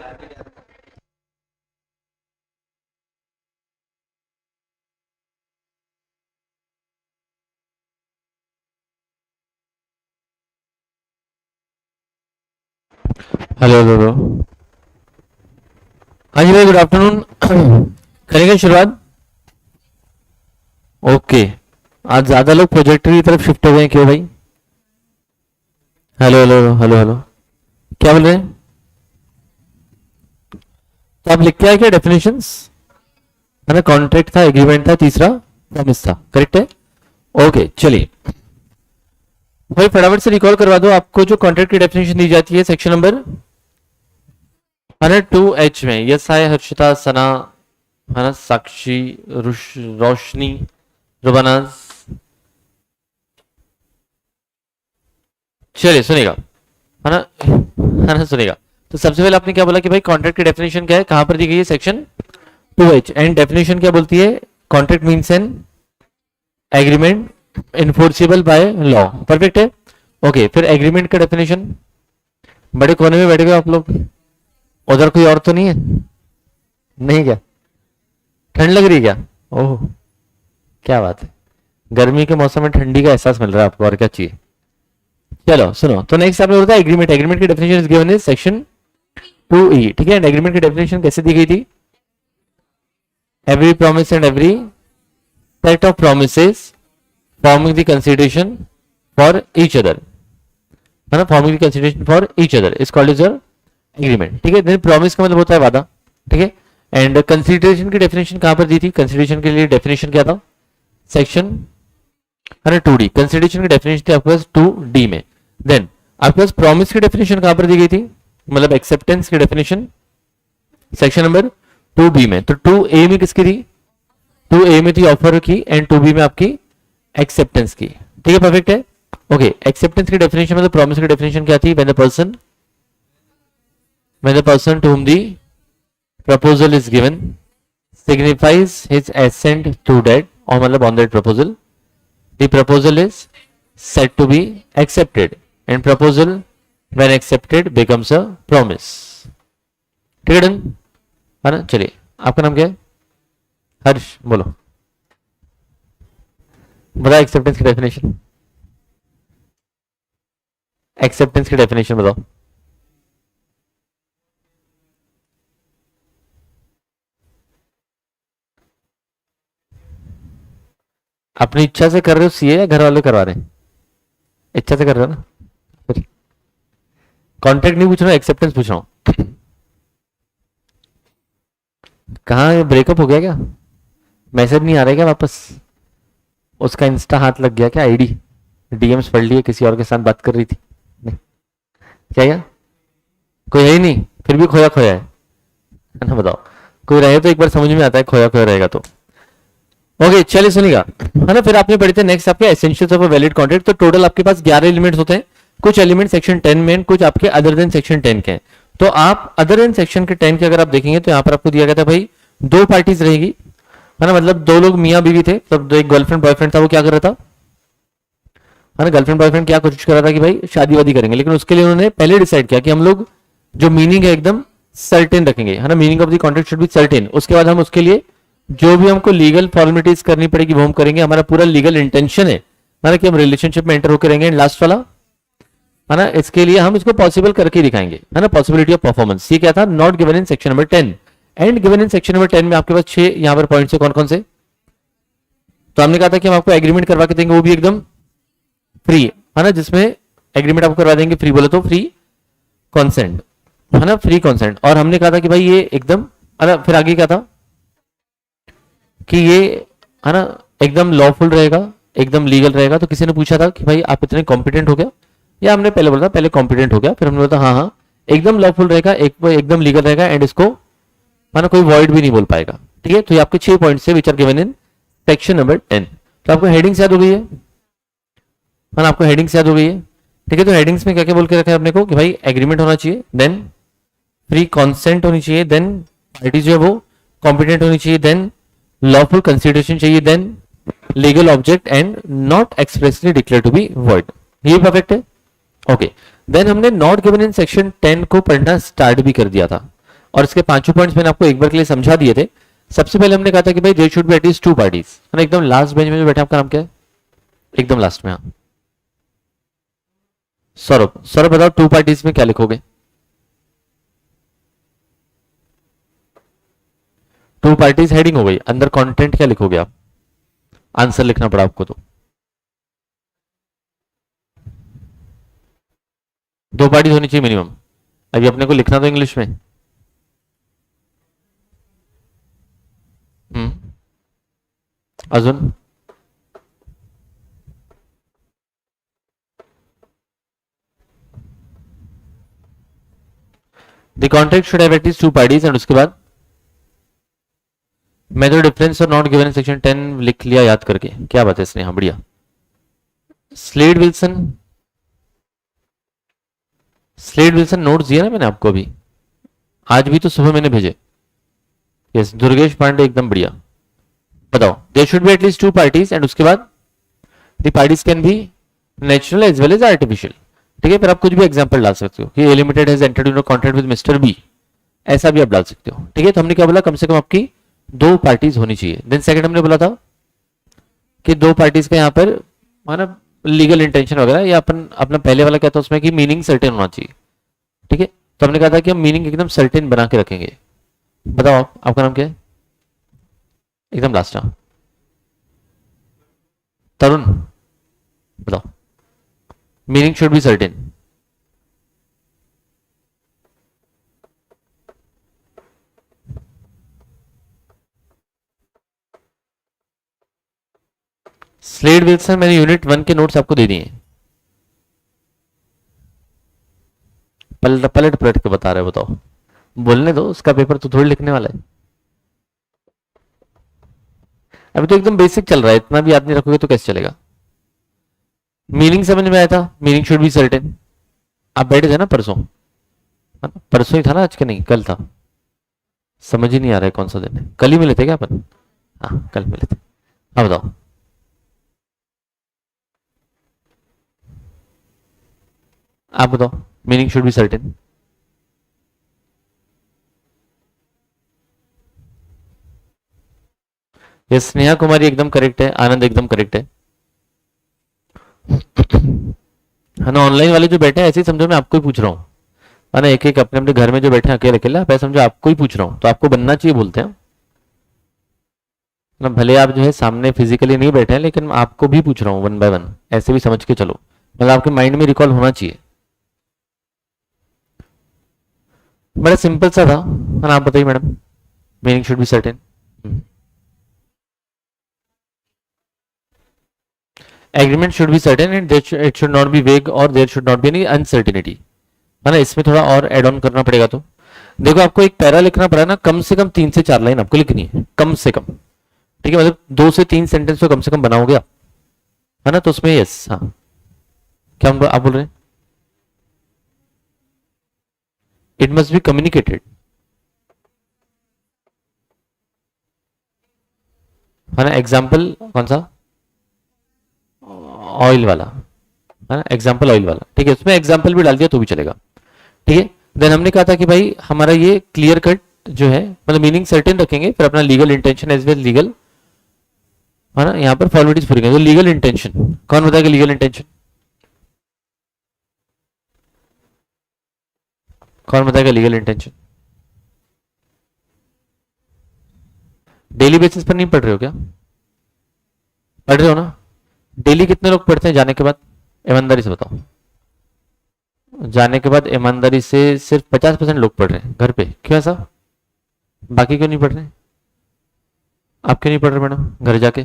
Hello hello hello. हाँ जी भाई, good afternoon. करेंगे शुरुआत। ओके। आज ज्यादा लोग प्रोजेक्टर की तरफ शिफ्ट हो गए हैं, क्यों भाई? Hello hello hello hello. क्या बोल रहे हैं? तो आप लिख के आए क्या डेफिनेशंस? है ना, कॉन्ट्रैक्ट था, एग्रीमेंट था, तीसरा प्रॉमिस था, करेक्ट है? ओके चलिए भाई, फटाफट से रिकॉल करवा दो। आपको जो कॉन्ट्रैक्ट की डेफिनेशन दी जाती है सेक्शन नंबर है ना 2H में। यस हाय हर्षिता, सना, है ना, साक्षी, रोशनी, रुबानाज। चलिए सुनेगा, है ना सुनेगा। तो सबसे पहले आपने क्या बोला कि भाई कॉन्ट्रैक्ट की डेफिनेशन क्या है, कहां पर दी गई है? Section 2H। एंड डेफिनेशन क्या बोलती है? Contract means an agreement enforceable by law. Perfect है। ओके, फिर एग्रीमेंट का डेफिनेशन। बड़े कोने में बैठे हुए आप लोग, उधर कोई और तो नहीं है? नहीं क्या? ठंड लग रही है क्या? ओह, क्या बात है। गर्मी के मौसम में ठंडी का एहसास मिल रहा है आपको, और क्या चाहिए। चलो सुनो, तो नेक्स्ट आपने बोला एग्रीमेंट। एग्रीमेंट की definition is given in section 2E। ठीक है, एग्रीमेंट की डेफिनेशन कैसे दी गई थी? Every promise and every set of promises forming the consideration for each other, है ना, forming the consideration for each other is called as your agreement. ठीक है, देन प्रॉमिस का मतलब होता है वादा। ठीक है, एंड कंसिडरेशन की डेफिनेशन कहां पर दी थी? कंसिडरेशन के लिए डेफिनेशन क्या था? सेक्शन है ना 2D। कंसिडरेशन की डेफिनेशन थी आपके पास 2D में। देन आपके पास प्रॉमिस की डेफिनेशन कहां पर दी गई थी? मतलब एक्सेप्टेंस की डेफिनेशन सेक्शन नंबर 2B में। तो 2A में किसकी थी? 2A में थी ऑफर की, एंड 2B में आपकी एक्सेप्टेंस की। ठीक है, परफेक्ट है। ओके, एक्सेप्टेंस की डेफिनेशन मतलब प्रॉमिस की डेफिनेशन क्या थी? when the person to whom the proposal is given signifies his assent to that, or मतलब on that proposal, the proposal is said to be accepted, and proposal when accepted becomes a promise. ठीक है, done है ना। चलिए, आपका नाम क्या है? हर्ष, बोलो, बताओ एक्सेप्टेंस की डेफिनेशन। एक्सेप्टेंस की डेफिनेशन बताओ। अपनी इच्छा से कर रहे हो सीए, या घर वाले करवा रहे हैं? इच्छा से कर रहे हो ना। फिर कॉन्ट्रैक्ट नहीं पूछ रहा हूँ, एक्सेप्टेंस पूछ रहा हूँ। कहाँ ब्रेकअप हो गया क्या? मैसेज नहीं आ रहा है क्या वापस? उसका इंस्टा हाथ लग गया क्या? आईडी डीएम्स पढ़ लिए, किसी और के साथ बात कर रही थी? नहीं क्या? कोई है ही नहीं, फिर भी खोया खोया है ना। बताओ, कोई रहे तो एक बार समझ में आता है, खोया खोया रहेगा तो। ओके चलिए सुनिएगा, है ना। फिर आपने पढ़े थे नेक्स्ट आपके essentials of a valid contract. तो टोटल आपके पास 11 एलिमेंट्स होते हैं। कुछ एलिमेंट सेक्शन 10 में, कुछ आपके अदर देन सेक्शन 10 के हैं। तो आप अदर देन सेक्शन के 10 के अगर आप देखेंगे तो यहाँ पर आपको दिया गया था भाई, दो पार्टीज रहेगी, है ना, मतलब दो लोग मियाँ बीवी थे। तब एक गर्लफ्रेंड बॉयफ्रेंड था, वो क्या कर रहा था, है ना, गर्लफ्रेंड बॉयफ्रेंड क्या कोशिश कर रहा था कि भाई शादी वादी करेंगे। लेकिन उसके लिए उन्होंने पहले डिसाइड किया कि हम लोग जो मीनिंग है एकदम सर्टेन रखेंगे, है ना, meaning of the contract should be certain. उसके बाद हम उसके लिए जो भी हमको लीगल फॉर्मेलिटीज करनी पड़ेगी वो हम करेंगे। हमारा पूरा लीगल इंटेंशन है ना कि हम रिलेशनशिप में एंटर होकर रहेंगे। एंड लास्ट वाला, है ना, इसके लिए हम इसको पॉसिबल करके दिखाएंगे, है ना, पॉसिबिलिटी ऑफ परफॉर्मेंस। ये क्या था? Not given in section number 10। And given in section number 10 में आपके पास 6 यहां पर पॉइंट्स है। कौन कौन से? तो हमने कहा था कि हम आपको एग्रीमेंट करवा के देंगे, वो भी एकदम फ्री, है ना, जिसमें एग्रीमेंट आपको करवा देंगे फ्री। बोले तो फ्री कॉन्सेंट, है ना, फ्री कॉन्सेंट। और हमने कहा था कि भाई ये एकदम, है ना, फिर आगे क्या था कि ये, है ना, एकदम लॉफुल रहेगा, एकदम लीगल रहेगा। तो किसी ने पूछा था कि भाई आप इतने कॉम्पिटेंट हो गया, या हमने पहले बोला था पहले कॉम्पिटेंट हो गया, फिर हमने बोला हाँ हाँ एकदम लॉफुल रहेगा, एकदम लीगल रहेगा, एंड इसको, है ना, कोई वॉइड भी नहीं बोल पाएगा। ठीक है, तो ये आपके 6 पॉइंट्स है which are given in section number 10। तो आपको हेडिंग्स याद हो गई है ना, आपको हेडिंग्स याद हो गई है। ठीक है, तो हेडिंग्स में क्या क्या बोल के रखा है अपने को कि भाई एग्रीमेंट होना चाहिए, देन फ्री कॉन्सेंट होनी चाहिए, देन पार्टी जो है वो कॉम्पिटेंट होनी चाहिए, देन लॉफुल कंसिडरेशन चाहिए, then legal object, and not expressly declare to be void. ये परफेक्ट है। ओके, देन हमने नॉट गिवन इन सेक्शन 10 को पढ़ना स्टार्ट भी कर दिया था। और इसके पांचों पॉइंट्स मैंने आपको एक बार के लिए समझा दिए थे। सबसे पहले हमने कहा था कि भाई there should be at least 2 parties, है ना। एकदम लास्ट बेंच में जो बैठे आपका नाम क्या है? एकदम लास्ट में, हाँ, सौरभ। सौरभ बताओ 2 पार्टीज में क्या लिखोगे? 2 पार्टीज हेडिंग हो गई, अंदर कंटेंट क्या लिखोगे आप? आंसर लिखना पड़ा आपको तो। 2 पार्टीज होनी चाहिए मिनिमम। अभी अपने को लिखना तो इंग्लिश में। अजून the contract should have at least 2 parties and उसके बाद मेथड डिफरेंस और नॉट गिवन इन सेक्शन 10 लिख लिया याद करके। क्या बात है स्नेहा, बढ़िया। Slade Wilson, Slade Wilson notes दिया ना मैंने आपको अभी, आज भी तो सुबह मैंने भेजे। यस, दुर्गेश पांडे एकदम बढ़िया। बताओ there should be at least 2 parties and उसके बाद the parties can be natural as well as artificial. ठीक है, फिर आप कुछ भी एग्जांपल डाल सकते हो कि A limited has entered into contract with mister B, ऐसा भी आप डाल सकते हो। ठीक है, तो हमने क्या बोला? कम से कम आपकी 2 पार्टीज होनी चाहिए। देन सेकंड हमने बोला था कि 2 पार्टीज का यहाँ पर माना लीगल इंटेंशन वगैरह, या अपन अपना पहले वाला क्या था उसमें कि मीनिंग सर्टेन होना चाहिए। ठीक है, तो हमने कहा था कि हम मीनिंग एकदम सर्टेन बना के रखेंगे। बताओ आप, आपका नाम क्या है? एकदम लास्ट, हाँ, तरुण। बताओ meaning should be certain. Slade Wilson मैंने यूनिट 1 के नोट्स आपको दे दिए। पलट पलट पलट के बता रहे हो, बताओ। बोलने दो, उसका पेपर तो थोड़ी लिखने वाला है। अभी तो एकदम बेसिक चल रहा है, इतना भी याद नहीं रखोगे तो कैसे चलेगा? मीनिंग समझ में आया था, मीनिंग शुड बी सर्टेन। आप बैठे थे ना परसों? परसों ही था ना, आज के नहीं, कल था। समझ ही नहीं आ रहा है कौन सा दिन है। कल ही मिले थे क्या अपन? हाँ, कल मिले थे। अब बताओ। आप बताओ मीनिंग शुड बी सर्टेन। ये स्नेहा कुमारी एकदम करेक्ट है, आनंद एकदम करेक्ट है। है ना, ऑनलाइन वाले जो बैठे हैं ऐसे ही समझो मैं आपको ही पूछ रहा हूँ, है ना। एक एक अपने अपने घर में जो बैठे हैं अकेले अकेले, आप ऐसे समझो आपको ही पूछ रहा हूँ, तो आपको बनना चाहिए बोलते हैं ना। भले आप जो है सामने फिजिकली नहीं बैठे हैं, लेकिन आपको भी पूछ रहा हूँ वन बाय वन, ऐसे भी समझ के चलो, मतलब आपके माइंड में रिकॉल होना चाहिए। बड़ा सिंपल सा था, है ना। आप बताइए madam, meaning should be certain. Agreement should be certain and it should not be vague और there should not be any uncertainty, है ना। इसमें थोड़ा और एड ऑन करना पड़ेगा। तो देखो आपको एक पैरा लिखना पड़ा ना, कम से कम 3 से 4 लाइन आपको लिखनी है, कम से कम। ठीक है, मतलब 2 से 3 सेंटेंस तो कम से कम बनाओगे आप, है ना। तो उसमें यस, हाँ, क्या आप बोल रहे हैं? इट मस्ट बी कम्युनिकेटेड, है ना। एग्जाम्पल कौन सा? ऑयल वाला, है ना, एग्जाम्पल ऑयल वाला। ठीक है, उसमें एग्जाम्पल भी डाल दिया तो भी चलेगा। ठीक है, देन हमने कहा था कि भाई हमारा ये क्लियर कट जो है, मतलब मीनिंग सर्टेन रखेंगे, फिर अपना legal intention as well legal, है ना। यहाँ पर फॉर्मेलिटीज पूरी करेंगे। तो लीगल इंटेंशन कौन बताएगा? लीगल इंटेंशन कौन बताएगा? लीगल इंटेंशन डेली बेसिस पर नहीं पढ़ रहे हो क्या? पढ़ रहे हो ना? डेली कितने लोग पढ़ते हैं जाने के बाद? ईमानदारी से बताओ। जाने के बाद ईमानदारी से सिर्फ 50% लोग पढ़ रहे हैं घर पे। क्यों ऐसा? बाकी क्यों नहीं पढ़ रहे? आप क्यों नहीं पढ़ रहे मैडम घर जाके?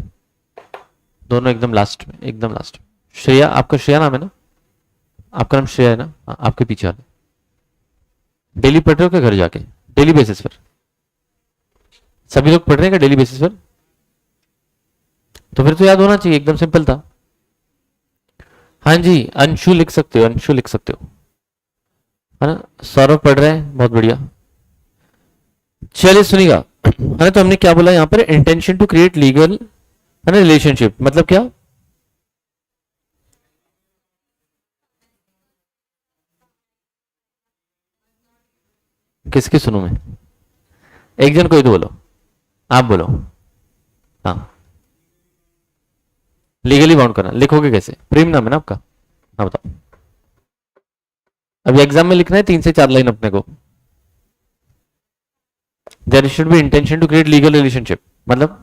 दोनों एकदम लास्ट में, एकदम लास्ट में। श्रेया, आपका श्रेया नाम है ना? आपका नाम श्रेया है ना? हाँ, आपके पीछे वाले। डेली पढ़ रहे हो क्या घर जाके? डेली बेसिस पर सभी लोग पढ़ रहे हैं क्या डेली बेसिस पर? तो फिर तो याद होना चाहिए, एकदम सिंपल था। हाँ जी, अंशु लिख सकते हो, अंशु लिख सकते हो, है ना। सौरभ पढ़ रहे हैं, बहुत बढ़िया। चलिए सुनिएगा, है ना। तो हमने क्या बोला यहाँ पर? इंटेंशन टू क्रिएट लीगल, है ना, रिलेशनशिप। मतलब क्या? किसकी सुनूं मैं? एक जन कोई तो बोलो, आप बोलो। हाँ, लीगली बाउंड करना लिखोगे कैसे? प्रेम नाम है ना आपका? हाँ बताओ। अभी एग्जाम में लिखना है 3 से 4 लाइन अपने को। There should be intention to create legal relationship, मतलब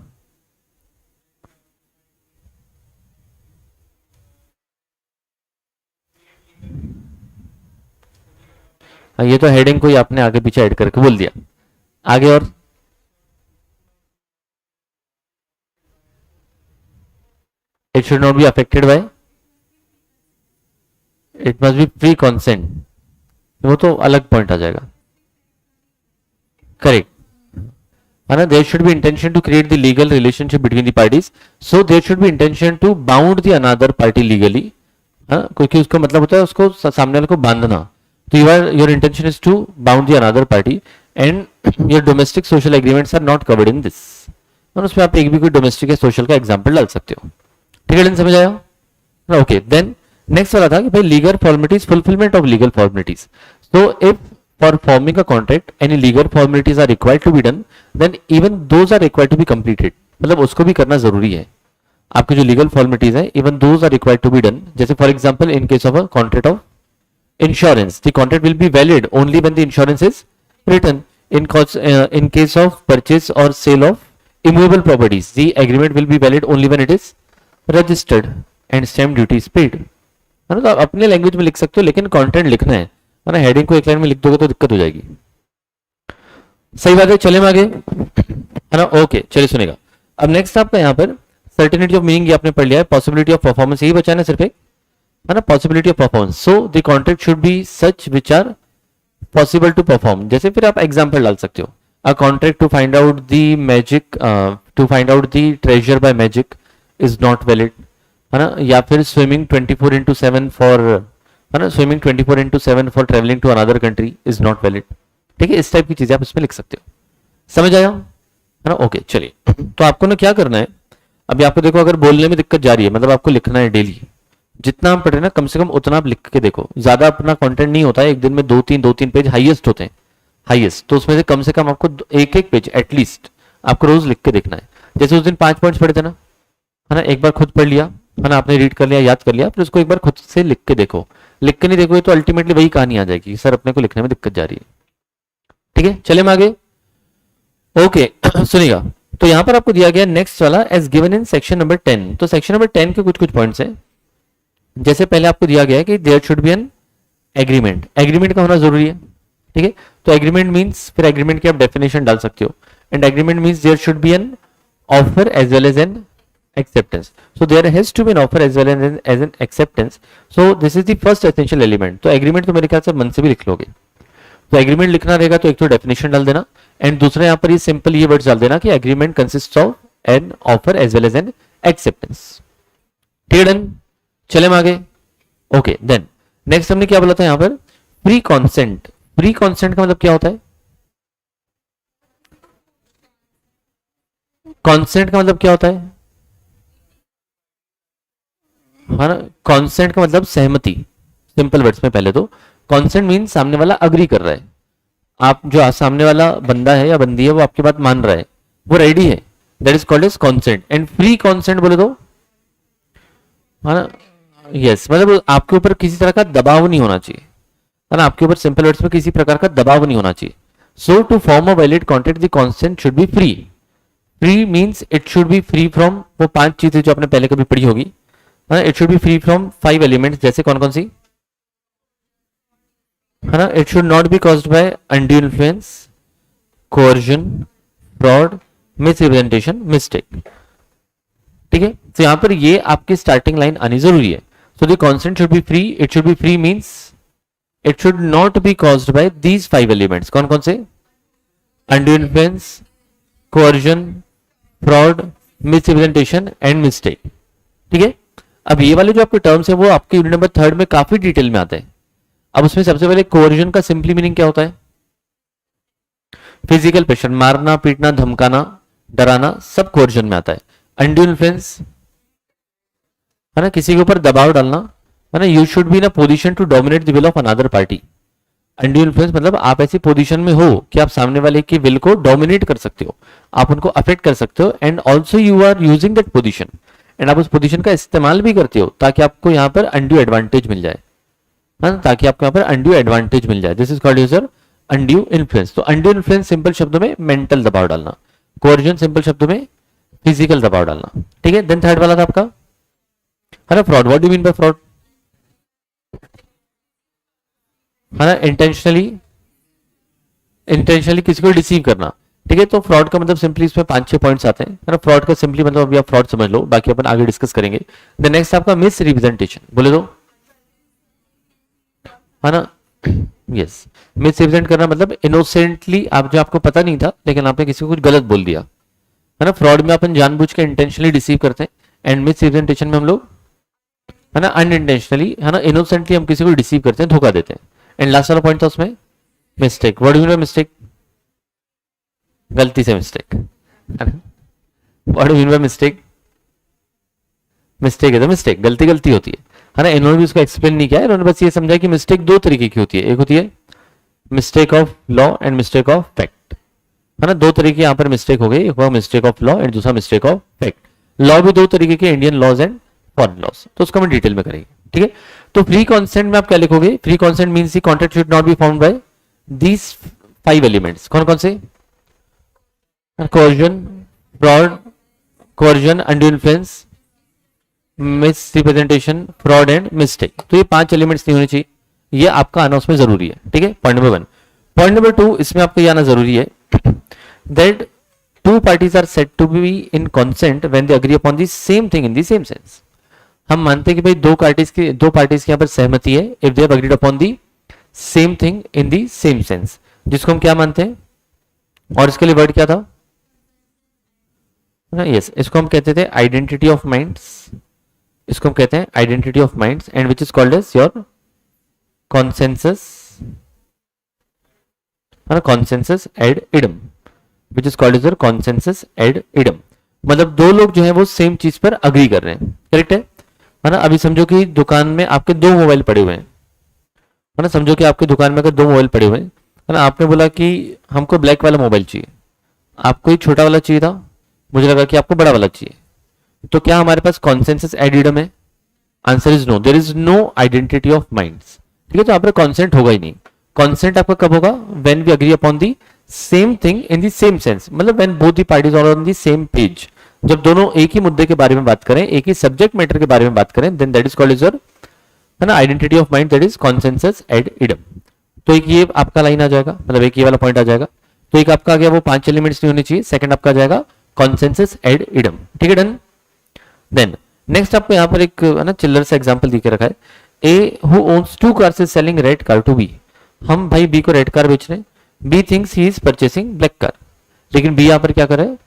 ये तो हेडिंग कोई आपने आगे पीछे ऐड करके बोल दिया। आगे और it should not be affected by, it must be free consent, वो तो अलग पॉइंट आ जाएगा। करेक्ट है ना? There should be intention to create the legal relationship between the parties, so there should be intention to bound the another party legally. हाँ, क्योंकि उसका मतलब होता है उसको सामने वाले को बांधना। तो your intention is to bound the another party and your domestic social agreements are not covered in this. और उसमें आप एक भी कोई डोमेस्टिक या सोशल का एग्जाम्पल डाल सकते हो। ठीक है, समझ आया? ओके, देन नेक्स्ट वाला था कि भाई legal formalities, fulfilment of legal formalities. So if for forming a contract any legal formalities are required to be done, then even those are required to be completed, मतलब उसको भी करना जरूरी है। आपकी जो लीगल फॉर्मेलिटीज है, even those are required to be done. जैसे for example in case of a contract of insurance, the contract will be valid only when the insurance is written. In case of purchase or sale of immovable properties, the agreement will be valid only when it is registered and stamp duty is paid. है ना? तो आप अपने language में लिख सकते हो, लेकिन कंटेंट लिखना है ना? हेडिंग को एक लाइन में लिख दोगे तो दिक्कत हो जाएगी। सही बात है, चले हम आगे, है ना? ओके, चलिए सुनेगा। अब नेक्स्ट आपका यहाँ पर सर्टेनिटी ऑफ मीनिंग, ये आपने पढ़ लिया है। पॉसिबिलिटी ऑफ परफॉर्मेंस, यही बचा ना सिर्फ एक, है ना? Possibility of performance, so the contract should be such which are possible to perform. जैसे फिर आप एग्जांपल डाल सकते हो, a contract to find out the magic, to find out the treasure by magic is not valid, है ना? या फिर स्विमिंग 24/7 फॉर, है ना, swimming 24/7 for travelling to another country is not valid. ठीक है, इस टाइप की चीजें आप इसमें लिख सकते हो। समझ आया, है ना? ओके, चलिए, तो आपको ना क्या करना है, अभी आपको देखो अगर बोलने में दिक्कत जा रही है, मतलब आपको लिखना है डेली, जितना हम पढ़ रहे हैं ना कम से कम उतना आप लिख के देखो। ज्यादा अपना कंटेंट नहीं होता है, एक दिन में 2-3 पेज हाईएस्ट होते हैं, हाईएस्ट। तो उसमें से कम आपको एक पेज एटलीस्ट आपको रोज लिख के देखना है। जैसे उस दिन 5 पॉइंट्स पढ़े थे ना, है ना? एक बार खुद पढ़ लिया, है ना, आपने रीड कर लिया, याद कर लिया, फिर उसको एक बार खुद से लिख के देखो। लिख के नहीं देखोगे तो अल्टीमेटली वही कहानी आ जाएगी, सर अपने को लिखने में दिक्कत जा रही है। ठीक है, चले हम आगे। ओके, सुनिएगा, तो यहां पर आपको दिया गया नेक्स्ट वाला as given in section number 10। तो सेक्शन नंबर 10 के कुछ पॉइंट्स हैं। जैसे पहले आपको दिया गया है कि there should be an agreement, agreement का होना जरूरी है। ठीक है, तो एग्रीमेंट मींस, फिर एग्रीमेंट की आप डेफिनेशन डाल सकते हो, and agreement means there should be an offer as well as an acceptance. So there has to be an offer as well as an acceptance, so this is the first essential element. तो agreement तो मेरे ख्याल से मन से भी लिख लोगे। तो एग्रीमेंट लिखना रहेगा तो एक तो डेफिनेशन डाल देना, एंड दूसरा यहाँ पर ये सिंपल ये वर्ड्स डाल देना कि agreement consist of an offer as well as an acceptance. ठीक है, डन, चले हम आगे। ओके, देन नेक्स्ट हमने क्या बोला था यहाँ पर, प्री कॉन्सेंट। प्री कॉन्सेंट का मतलब क्या होता है? कॉन्सेंट का मतलब क्या होता है? हाँ ना, कॉन्सेंट का मतलब सहमति, सिंपल वर्ड्स में। पहले तो कॉन्सेंट मीन सामने वाला अग्री कर रहा है, आप जो सामने वाला बंदा है या बंदी है वो आपकी बात मान रहा है, वो रेडी है, that is called as consent. And free consent बोले तो, है ना, यस, मतलब आपके ऊपर किसी तरह का दबाव नहीं होना चाहिए, है ना? आपके ऊपर सिंपल वर्ड्स में किसी प्रकार का दबाव नहीं होना चाहिए। So to form a valid contract the consent should be free. Free means it should be free from वो 5 चीजें जो आपने पहले कभी पढ़ी होगी, है ना? It should be free from 5 elements. जैसे कौन कौन सी, है ना? It should not be caused bye undue influence, coercion, fraud, misrepresentation, mistake. ठीक है, तो यहां पर ये आपकी स्टार्टिंग लाइन आनी जरूरी है। So the consent should be free, it should be free means it should not be caused by these 5 elements. कौन कौन से? Undue influence, coercion, fraud, misrepresentation and mistake. ठीक है, अब ये वाले जो आपके टर्म्स है वो आपके यूनिट नंबर 3 में काफी डिटेल में आते हैं। अब उसमें सबसे पहले कोअर्जन का सिंपली मीनिंग क्या होता है? फिजिकल प्रेशर, मारना, पीटना, धमकाना, डराना, सब कोअर्जन में आता है। अनड्यू इन्फ्लुएंस, है ना, किसी के ऊपर दबाव डालना, है ना? You should be in a position to dominate the will of another party. Undue influence मतलब आप ऐसी पोजीशन में हो कि आप सामने वाले की विल को डोमिनेट कर सकते हो, आप उनको अफेक्ट कर सकते हो, and also you are using that position, एंड आप उस पोजीशन का इस्तेमाल भी करते हो ताकि आपको यहाँ पर अनड्यू एडवांटेज मिल जाए, हाँ, ताकि आपको यहाँ पर अनड्यू एडवांटेज मिल जाए। This is called user undue influence. तो अनड्यू इन्फ्लुएंस सिंपल शब्दों में मेंटल दबाव डालना, कोर्जन सिंपल शब्दों में फिजिकल दबाव डालना, ठीक है। देन थर्ड वाला था आपका, है ना, fraud. What do mean bye fraud? है ना, इंटेंशनली, इंटेंशनली किसी को डिसीव करना, ठीक है। तो फ्रॉड का मतलब सिंपली इसमें 5-6 पॉइंट्स आते हैं, है ना। फ्रॉड का सिंपली मतलब अभी आप फ्रॉड समझ लो, बाकी अपन आगे डिस्कस करेंगे। द नेक्स्ट आपका मिस रिप्रेजेंटेशन, बोले तो, है ना, यस। मिस रिप्रेजेंट करना मतलब इनोसेंटली आप, जो आपको पता नहीं था लेकिन आपने किसी को कुछ गलत बोल दिया, है ना। फ्रॉड में अपन जानबूझ के इंटेंशनली डिसीव करते हैं, एंड मिस रिप्रेजेंटेशन में हम लोग, है ना, अनइंटेंशनली, है ना, इनोसेंटली हम किसी को डिसीव करते हैं, धोखा देते हैं। एंड लास्ट वाला पॉइंट था उसमें mistake. What do you mean by mistake? गलती से मिस्टेक, है ना। What do you mean by mistake? Mistake है तो मिस्टेक, गलती गलती होती है ना। इन्होंने भी उसको एक्सप्लेन नहीं किया है, इन्होंने बस ये समझा कि मिस्टेक दो तरीके की होती है, एक होती है mistake of law and mistake of fact, है ना। दो तरीके यहाँ पर मिस्टेक हो गई, एक हुआ मिस्टेक ऑफ लॉ एंड दूसरा मिस्टेक ऑफ फैक्ट। लॉ भी दो तरीके के, Indian laws and foreign laws, तो उसको हम डिटेल में करेंगे, ठीक है। तो फ्री कॉन्सेंट में आप क्या लिखोगे? Free consent means the contract should not be found by these 5 elements. कौन कौन से? Coercion, fraud, coercion, undue influence, misrepresentation, fraud and mistake. तो ये 5 एलिमेंट्स नहीं होने चाहिए, ये आपका आना उसमें जरूरी है, ठीक है। Point number 1। पॉइंट नंबर 2, इसमें आपको ये आना जरूरी है that two parties are said to be in consent when they agree upon the same thing in the same sense. हम मानते हैं कि भाई दो पार्टीज की यहाँ पर सहमति है, if they have agreed upon the same thing in the same sense, जिसको हम क्या मानते हैं, और इसके लिए वर्ड क्या था? यस, इसको हम कहते थे आइडेंटिटी ऑफ माइंड्स, इसको हम कहते हैं identity of minds, and which is called as your consensus, है ना, consensus ad idem, which is called as your consensus ad idem. मतलब दो लोग जो है वो सेम चीज पर अग्री कर रहे हैं, करेक्ट है ना। अभी समझो कि दुकान में आपके 2 मोबाइल पड़े हुए हैं, है ना। समझो कि आपकी दुकान में अगर 2 मोबाइल पड़े हुए हैं, है ना। आपने बोला कि हमको ब्लैक वाला मोबाइल चाहिए, आपको ही छोटा वाला चाहिए था, मुझे लगा कि आपको बड़ा वाला चाहिए। तो क्या हमारे पास कॉन्सेंसस एड इडम है? Answer is no, there is no identity of minds, ठीक है। तो यहाँ पर कॉन्सेंट होगा ही नहीं। कॉन्सेंट आपका कब होगा? When we agree upon the same thing in the same sense, मतलब when both the parties are on the same page, जब दोनों एक ही मुद्दे के बारे में बात करें, एक ही सब्जेक्ट मैटर के बारे में बात करें, then that is called is your, है ना, identity of mind, that is consensus ad idem. तो एक ये आपका लाइन आ जाएगा, मतलब एक ये वाला पॉइंट आ जाएगा। तो एक आपका आ गया वो 5 एलिमेंट्स नहीं होने चाहिए। सेकंड आपका आ जाएगा कॉन्सेंसस एड इडम, ठीक है, डन। देन नेक्स्ट आपको यहाँ पर एक, है ना, चिल्लर से एग्जांपल दिखे रखा है। A who owns 2 cars is selling red car to B. हम भाई बी को रेड कार बेच रहे हैं, B thinks he is purchasing black car, लेकिन बी यहाँ पर क्या कर रहा है?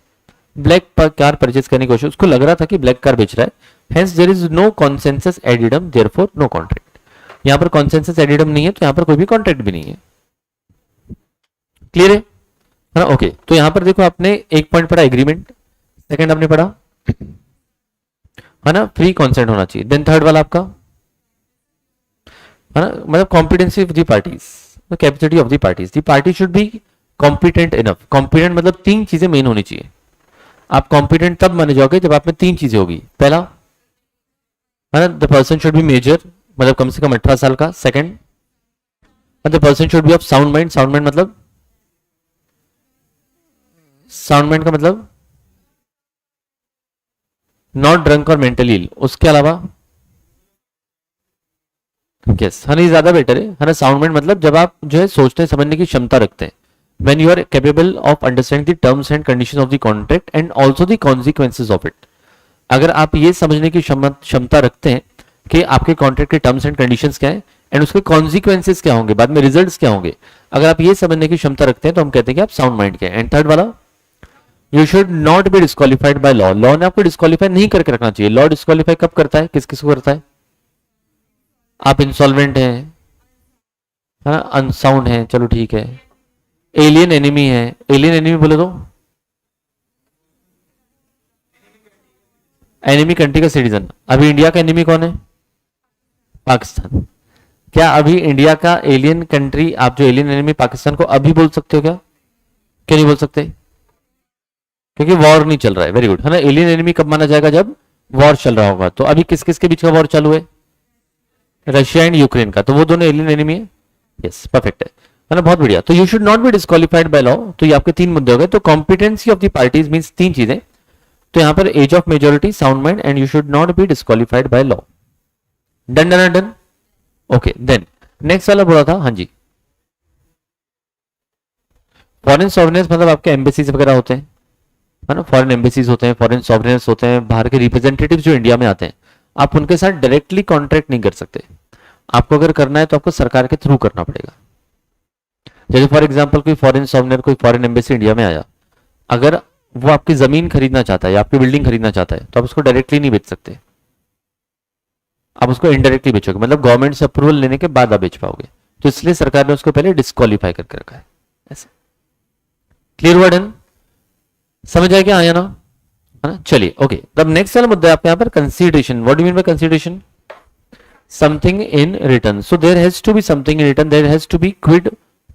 ब्लैक कार परचेस करने की कोशिश, उसको लग रहा था कि ब्लैक कार बेच रहा है, hence there is no consensus ad idem, therefore no contract. यहाँ पर कॉन्सेंसस एड इडम नहीं है, तो यहाँ पर कोई भी कॉन्ट्रैक्ट भी नहीं है। क्लियर है ना? ओके, तो यहाँ पर देखो आपने एक पॉइंट पढ़ा एग्रीमेंट, सेकंड आपने पढ़ा, है ना, फ्री कॉन्सेंट होना चाहिए। देन थर्ड वाला आपका, है ना, मतलब competency of the parties, capacity of the parties, the party should be competent enough. Competent मतलब 3 चीजें मेन होनी चाहिए। आप कॉम्पिटेंट तब माने जाओगे जब आप में 3 चीजें होगी। पहला, है ना, the person should be major, मतलब कम से कम 18 साल का। Second, the person should be of sound mind. Sound mind मतलब, साउंड माइंड का मतलब नॉट ड्रंक और मेंटली इल। उसके अलावा यस, हनी ज्यादा बेटर है ना। साउंड माइंड मतलब जब आप जो है सोचने समझने की क्षमता रखते हैं, when you are capable of understanding the terms and conditions of the contract and also the consequences of it। अगर आप ये समझने की क्षमता रखते हैं कि आपके कॉन्ट्रैक्ट के टर्म्स एंड कंडीशंस क्या है एंड उसके कॉन्सिक्वेंसेस क्या होंगे, बाद में रिजल्ट्स क्या होंगे, अगर आप ये समझने की क्षमता रखते हैं तो हम कहते हैं कि आप साउंड माइंड के। एंड थर्ड वाला, you should not be disqualified by law. Law ने आपको डिस्क्वालीफाई नहीं करके रखना चाहिए। लॉ डिस्क्वालीफाई कब करता है, किस किस को करता है? आप इंसॉल्वेंट हैं, अनसाउंड है, चलो ठीक है, एलियन एनिमी है। एलियन एनिमी बोले तो एनिमी कंट्री का सिटीजन। अभी इंडिया का एनिमी कौन है? पाकिस्तान। क्या अभी इंडिया का एलियन कंट्री, आप जो एलियन एनिमी पाकिस्तान को अभी बोल सकते हो क्या? क्यों नहीं बोल सकते? क्योंकि वॉर नहीं चल रहा है। वेरी गुड, है ना। एलियन एनिमी कब माना जाएगा? जब वॉर चल रहा होगा। तो अभी किस किस के बीच का वॉर चालू है? रशिया एंड यूक्रेन का। तो वो दोनों एलियन एनिमी है। यस, परफेक्ट है ना, बहुत बढ़िया। तो you should not be disqualified by law. तो ये आपके तीन मुद्दे हो गए। तो competency of the parties means तीन चीजें। तो यहां पर age of majority, sound mind and you should not be disqualified by law. Done done done. Okay, then next वाला बोला था, हाँ जी, फॉरेन सॉवरेनेस मतलब आपके एम्बेसीज वगैरह होते हैं, है ना। फॉरेन एम्बेसीज होते हैं, फॉरेन सॉवरेनेस होते हैं, बाहर के रिप्रेजेंटेटिव जो इंडिया में आते हैं, आप उनके साथ डायरेक्टली कॉन्ट्रैक्ट नहीं कर सकते। आपको अगर करना है तो आपको सरकार के थ्रू करना पड़ेगा। जैसे फॉर एग्जांपल कोई फॉरेन सॉवरेनर, कोई फॉरेन एम्बेसी इंडिया में आया, अगर वो आपकी जमीन खरीदना चाहता है या आपकी बिल्डिंग खरीदना चाहता है तो आप उसको डायरेक्टली नहीं बेच सकते, आप उसको इनडायरेक्टली बेचोगे, मतलब गवर्नमेंट से अप्रूवल लेने के बाद आप बेच पाओगे। तो इसलिए सरकार ने उसको पहले डिस्क्वालीफाई करके रखा है ऐसे। क्लियर वर्ड है, समझ आया क्या? आया ना, है ना। चलिए, ओके। तब नेक्स्ट वाला मुद्दा है आपके यहाँ पर consideration. What do mean by consideration? Something in return. So there has to be something in return, there has to be quid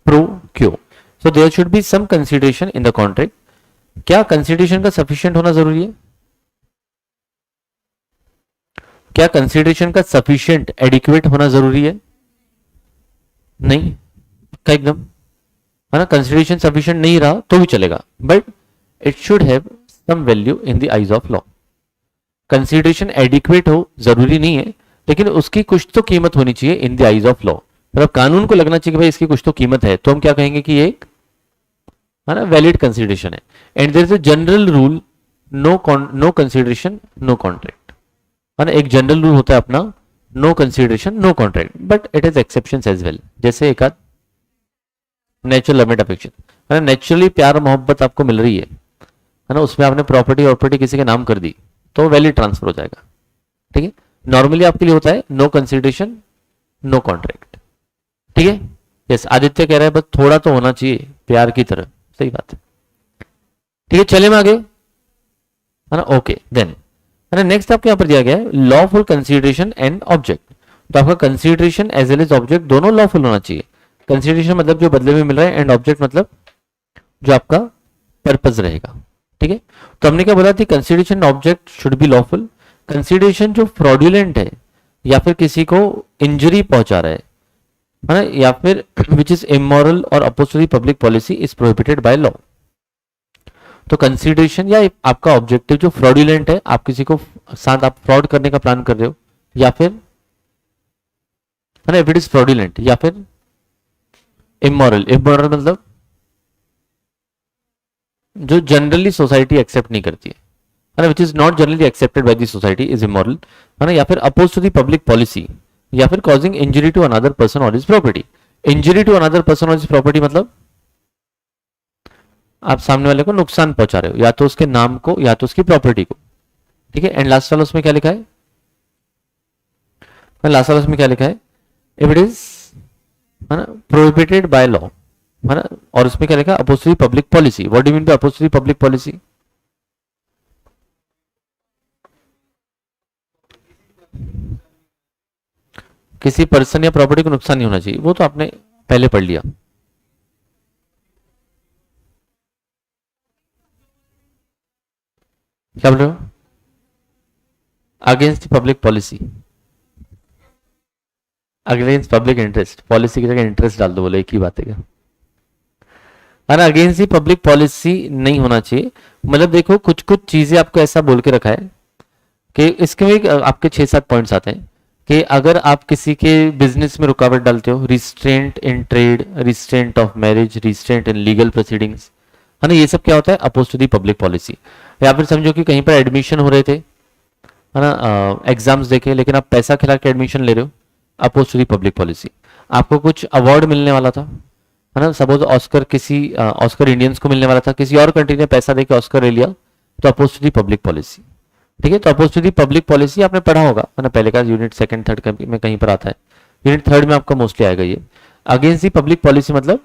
pro quo. So there should be some consideration in the contract. क्या consideration का sufficient होना जरूरी है? क्या consideration का sufficient adequate होना जरूरी है? नहीं, का एकदम, है ना। कंसीडरेशन सफिशिएंट नहीं रहा तो भी चलेगा, but it should have some value in the eyes of law. Consideration adequate हो जरूरी नहीं है, लेकिन उसकी कुछ तो कीमत होनी चाहिए इन द आइज ऑफ लॉ। मतलब कानून को लगना चाहिए कि भाई इसकी कुछ तो कीमत है, तो हम क्या कहेंगे कि ये एक, है ना, वैलिड कंसीडरेशन है। And there is a general rule, no consideration no contract, है ना। एक जनरल रूल होता है अपना, no consideration no contract, but it is exceptions as well. जैसे एक आध नेचुरल लव एंड अफेक्शन, है ना, नेचुरली प्यार मोहब्बत आपको मिल रही है ना, उसमें आपने प्रॉपर्टी किसी के नाम कर दी तो वैलिड ट्रांसफर हो जाएगा। ठीक है, नॉर्मली आपके लिए होता है नो कंसीडरेशन नो कॉन्ट्रैक्ट। ठीक है, यस। आदित्य कह रहा है बस थोड़ा तो होना चाहिए प्यार की तरह, सही बात है। ठीक है, चले में आगे, है ना। ओके, देन, है ना, नेक्स्ट आपके यहां पर दिया गया है लॉफुल कंसीडरेशन एंड ऑब्जेक्ट। तो आपका consideration as well as object दोनों लॉफुल होना चाहिए। कंसीडरेशन मतलब जो बदले में मिल रहा है, एंड ऑब्जेक्ट मतलब जो आपका पर्पज रहेगा। ठीक है, तो हमने क्या बोला थी, consideration object should be lawful. Consideration जो फ्रॉडुलेंट है या फिर किसी को इंजरी पहुंचा रहा है ना, या फिर विच इज इमोरल और opposed to the public policy is prohibited by law. तो कंसीडरेशन या आपका ऑब्जेक्टिव जो फ्रॉडुलेंट है, आप किसी को साथ आप फ्रॉड करने का प्लान कर रहे हो, या फिर, है ना, इफ इट इज फ्रॉडुलेंट, या फिर इमोरल। इमोरल मतलब जो जनरली सोसाइटी एक्सेप्ट नहीं करती है ना, which is not generally accepted by the society is immoral, है ना। या फिर oppose to the public policy, या फिर causing injury to another person और his property. Injury to another person और हिज प्रॉपर्टी मतलब आप सामने वाले को नुकसान पहुंचा रहे हो, या तो उसके नाम को या तो उसकी प्रॉपर्टी को। ठीक है, एंड लास्ट वाला उसमें क्या लिखा है, लास्ट वाला उसमें क्या लिखा है, इफ इट इज, है ना, प्रोहिबिटेड बाय लॉ, है ना। और उसमें क्या लिखा, opposed to the public policy. What do you mean by opposed to the public policy? किसी पर्सन या प्रॉपर्टी को नुकसान नहीं होना चाहिए, वो तो आपने पहले पढ़ लिया। क्या बोल रहे हो? Against public policy, against public interest. Policy की जगह इंटरेस्ट डाल दो, बोले एक ही बात है क्या, है ना। अगेंस्ट पब्लिक पॉलिसी नहीं होना चाहिए। मतलब देखो, कुछ कुछ चीजें आपको ऐसा बोल के रखा है कि इसके में आपके 6-7 पॉइंट्स आते हैं कि अगर आप किसी के बिजनेस में रुकावट डालते हो, restraint in trade, restraint of marriage, restraint in legal proceedings, है ना, ये सब क्या होता है, opposed to the public policy. या फिर समझो कि कहीं पर एडमिशन हो रहे थे, है ना, एग्जाम्स देखे, लेकिन आप पैसा खिला के एडमिशन ले रहे हो, opposed to the public policy. आपको कुछ अवार्ड मिलने वाला था, है ना, सपोज ऑस्कर, किसी ऑस्कर इंडियंस को मिलने वाला था, किसी और कंट्री ने पैसा देके ऑस्कर ले लिया, तो opposed to the public policy. ठीक है, तो opposed to the public policy आपने पढ़ा होगा, है ना, पहले का यूनिट 2nd 3rd में कहीं पर आता है, यूनिट 3rd में आपका मोस्टली आएगा ये। अगेंस्ट दी पब्लिक पॉलिसी मतलब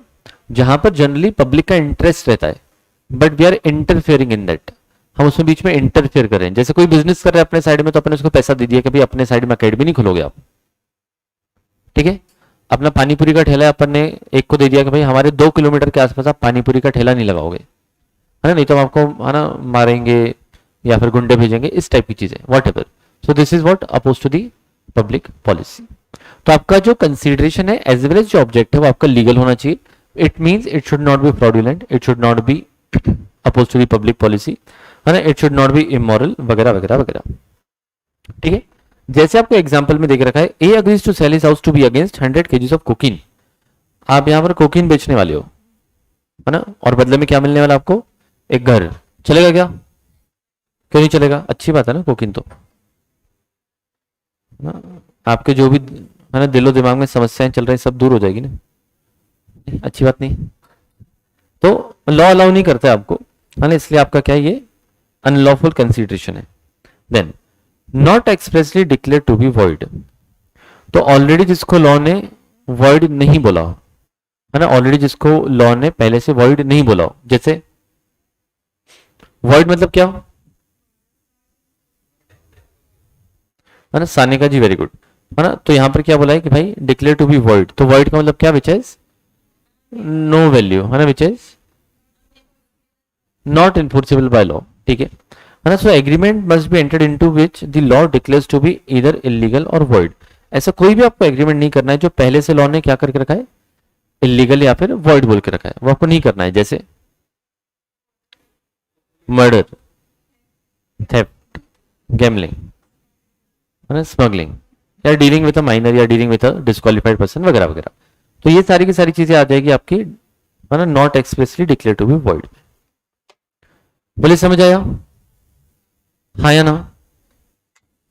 जहां पर जनरली पब्लिक का इंटरेस्ट रहता है, but we are interfering in that, हम उसमें बीच में इंटरफेयर कर रहे हैं। जैसे कोई बिजनेस कर रहे हैं अपने साइड में, तो अपने उसको पैसा दे दिया कि भाई अपने साइड में अकेडमी नहीं खोलोगे आप, ठीक है, अपना पानीपुरी का ठेला है, अपन ने एक को दे दिया कि भाई हमारे 2 किलोमीटर के आसपास आप पानीपुरी का ठेला नहीं लगाओगे, है ना, नहीं तो हम आपको, है ना, मारेंगे या फिर गुंडे भेजेंगे, इस टाइप की चीजें, whatever. So this is what opposed to the public policy. तो आपका जो कंसिडरेशन है एज वेल एज जो ऑब्जेक्ट है वो आपका लीगल होना चाहिए। It means it should not be fraudulent, it should not be opposed to the public policy, है ना, it should not be immoral वगैरह वगैरह वगैरह। ठीक है, जैसे आपको एग्जांपल में देख रखा है, A agrees to sell his house to B against 100 kgs of cocaine. आप यहां पर कोकीन बेचने वाले हो, है ना, और बदले में क्या मिलने वाला आपको, एक घर। चलेगा क्या? क्यों नहीं चलेगा? अच्छी बात है ना, कोकीन तो, ना, आपके जो भी, है ना, दिलो दिमाग में समस्याएं चल रही सब दूर हो जाएगी ना, अच्छी बात नहीं। तो लॉ अलाउ नहीं करता है आपको, है ना, इसलिए आपका क्या है, ये अनलॉफुल कंसिडरेशन है। Then not expressly declare to be void, तो ऑलरेडी जिसको लॉ ने वॉइड नहीं बोला हो, है ना, ऑलरेडी जिसको लॉ ने पहले से वॉइड नहीं बोला हो, जैसे वॉइड मतलब क्या, है ना, सानिका जी वेरी गुड, है ना, तो यहां पर क्या बोला है कि भाई डिक्लेयर टू बी वॉइड, तो वॉइड का मतलब क्या, विच इज नो वैल्यू, है ना, which is not enforceable by law. ठीक है ना, so agreement must be entered into which the law declares to be either illegal और वॉइड। ऐसा कोई भी आपको एग्रीमेंट नहीं करना है जो पहले से लॉ ने क्या करके रखा है, इलीगल या फिर वॉइड बोल के रखा है, वो आपको नहीं करना है। जैसे मर्डर, थेफ्ट, गैमलिंग, है ना, स्मगलिंग, या डीलिंग विद अ माइनर, या dealing with a disqualified person वगैरह वगैरह। तो ये सारी की सारी चीजें आ जाएगी आपकी, है ना, not expressly declare to be void. बोले समझ आया? हाँ या ना?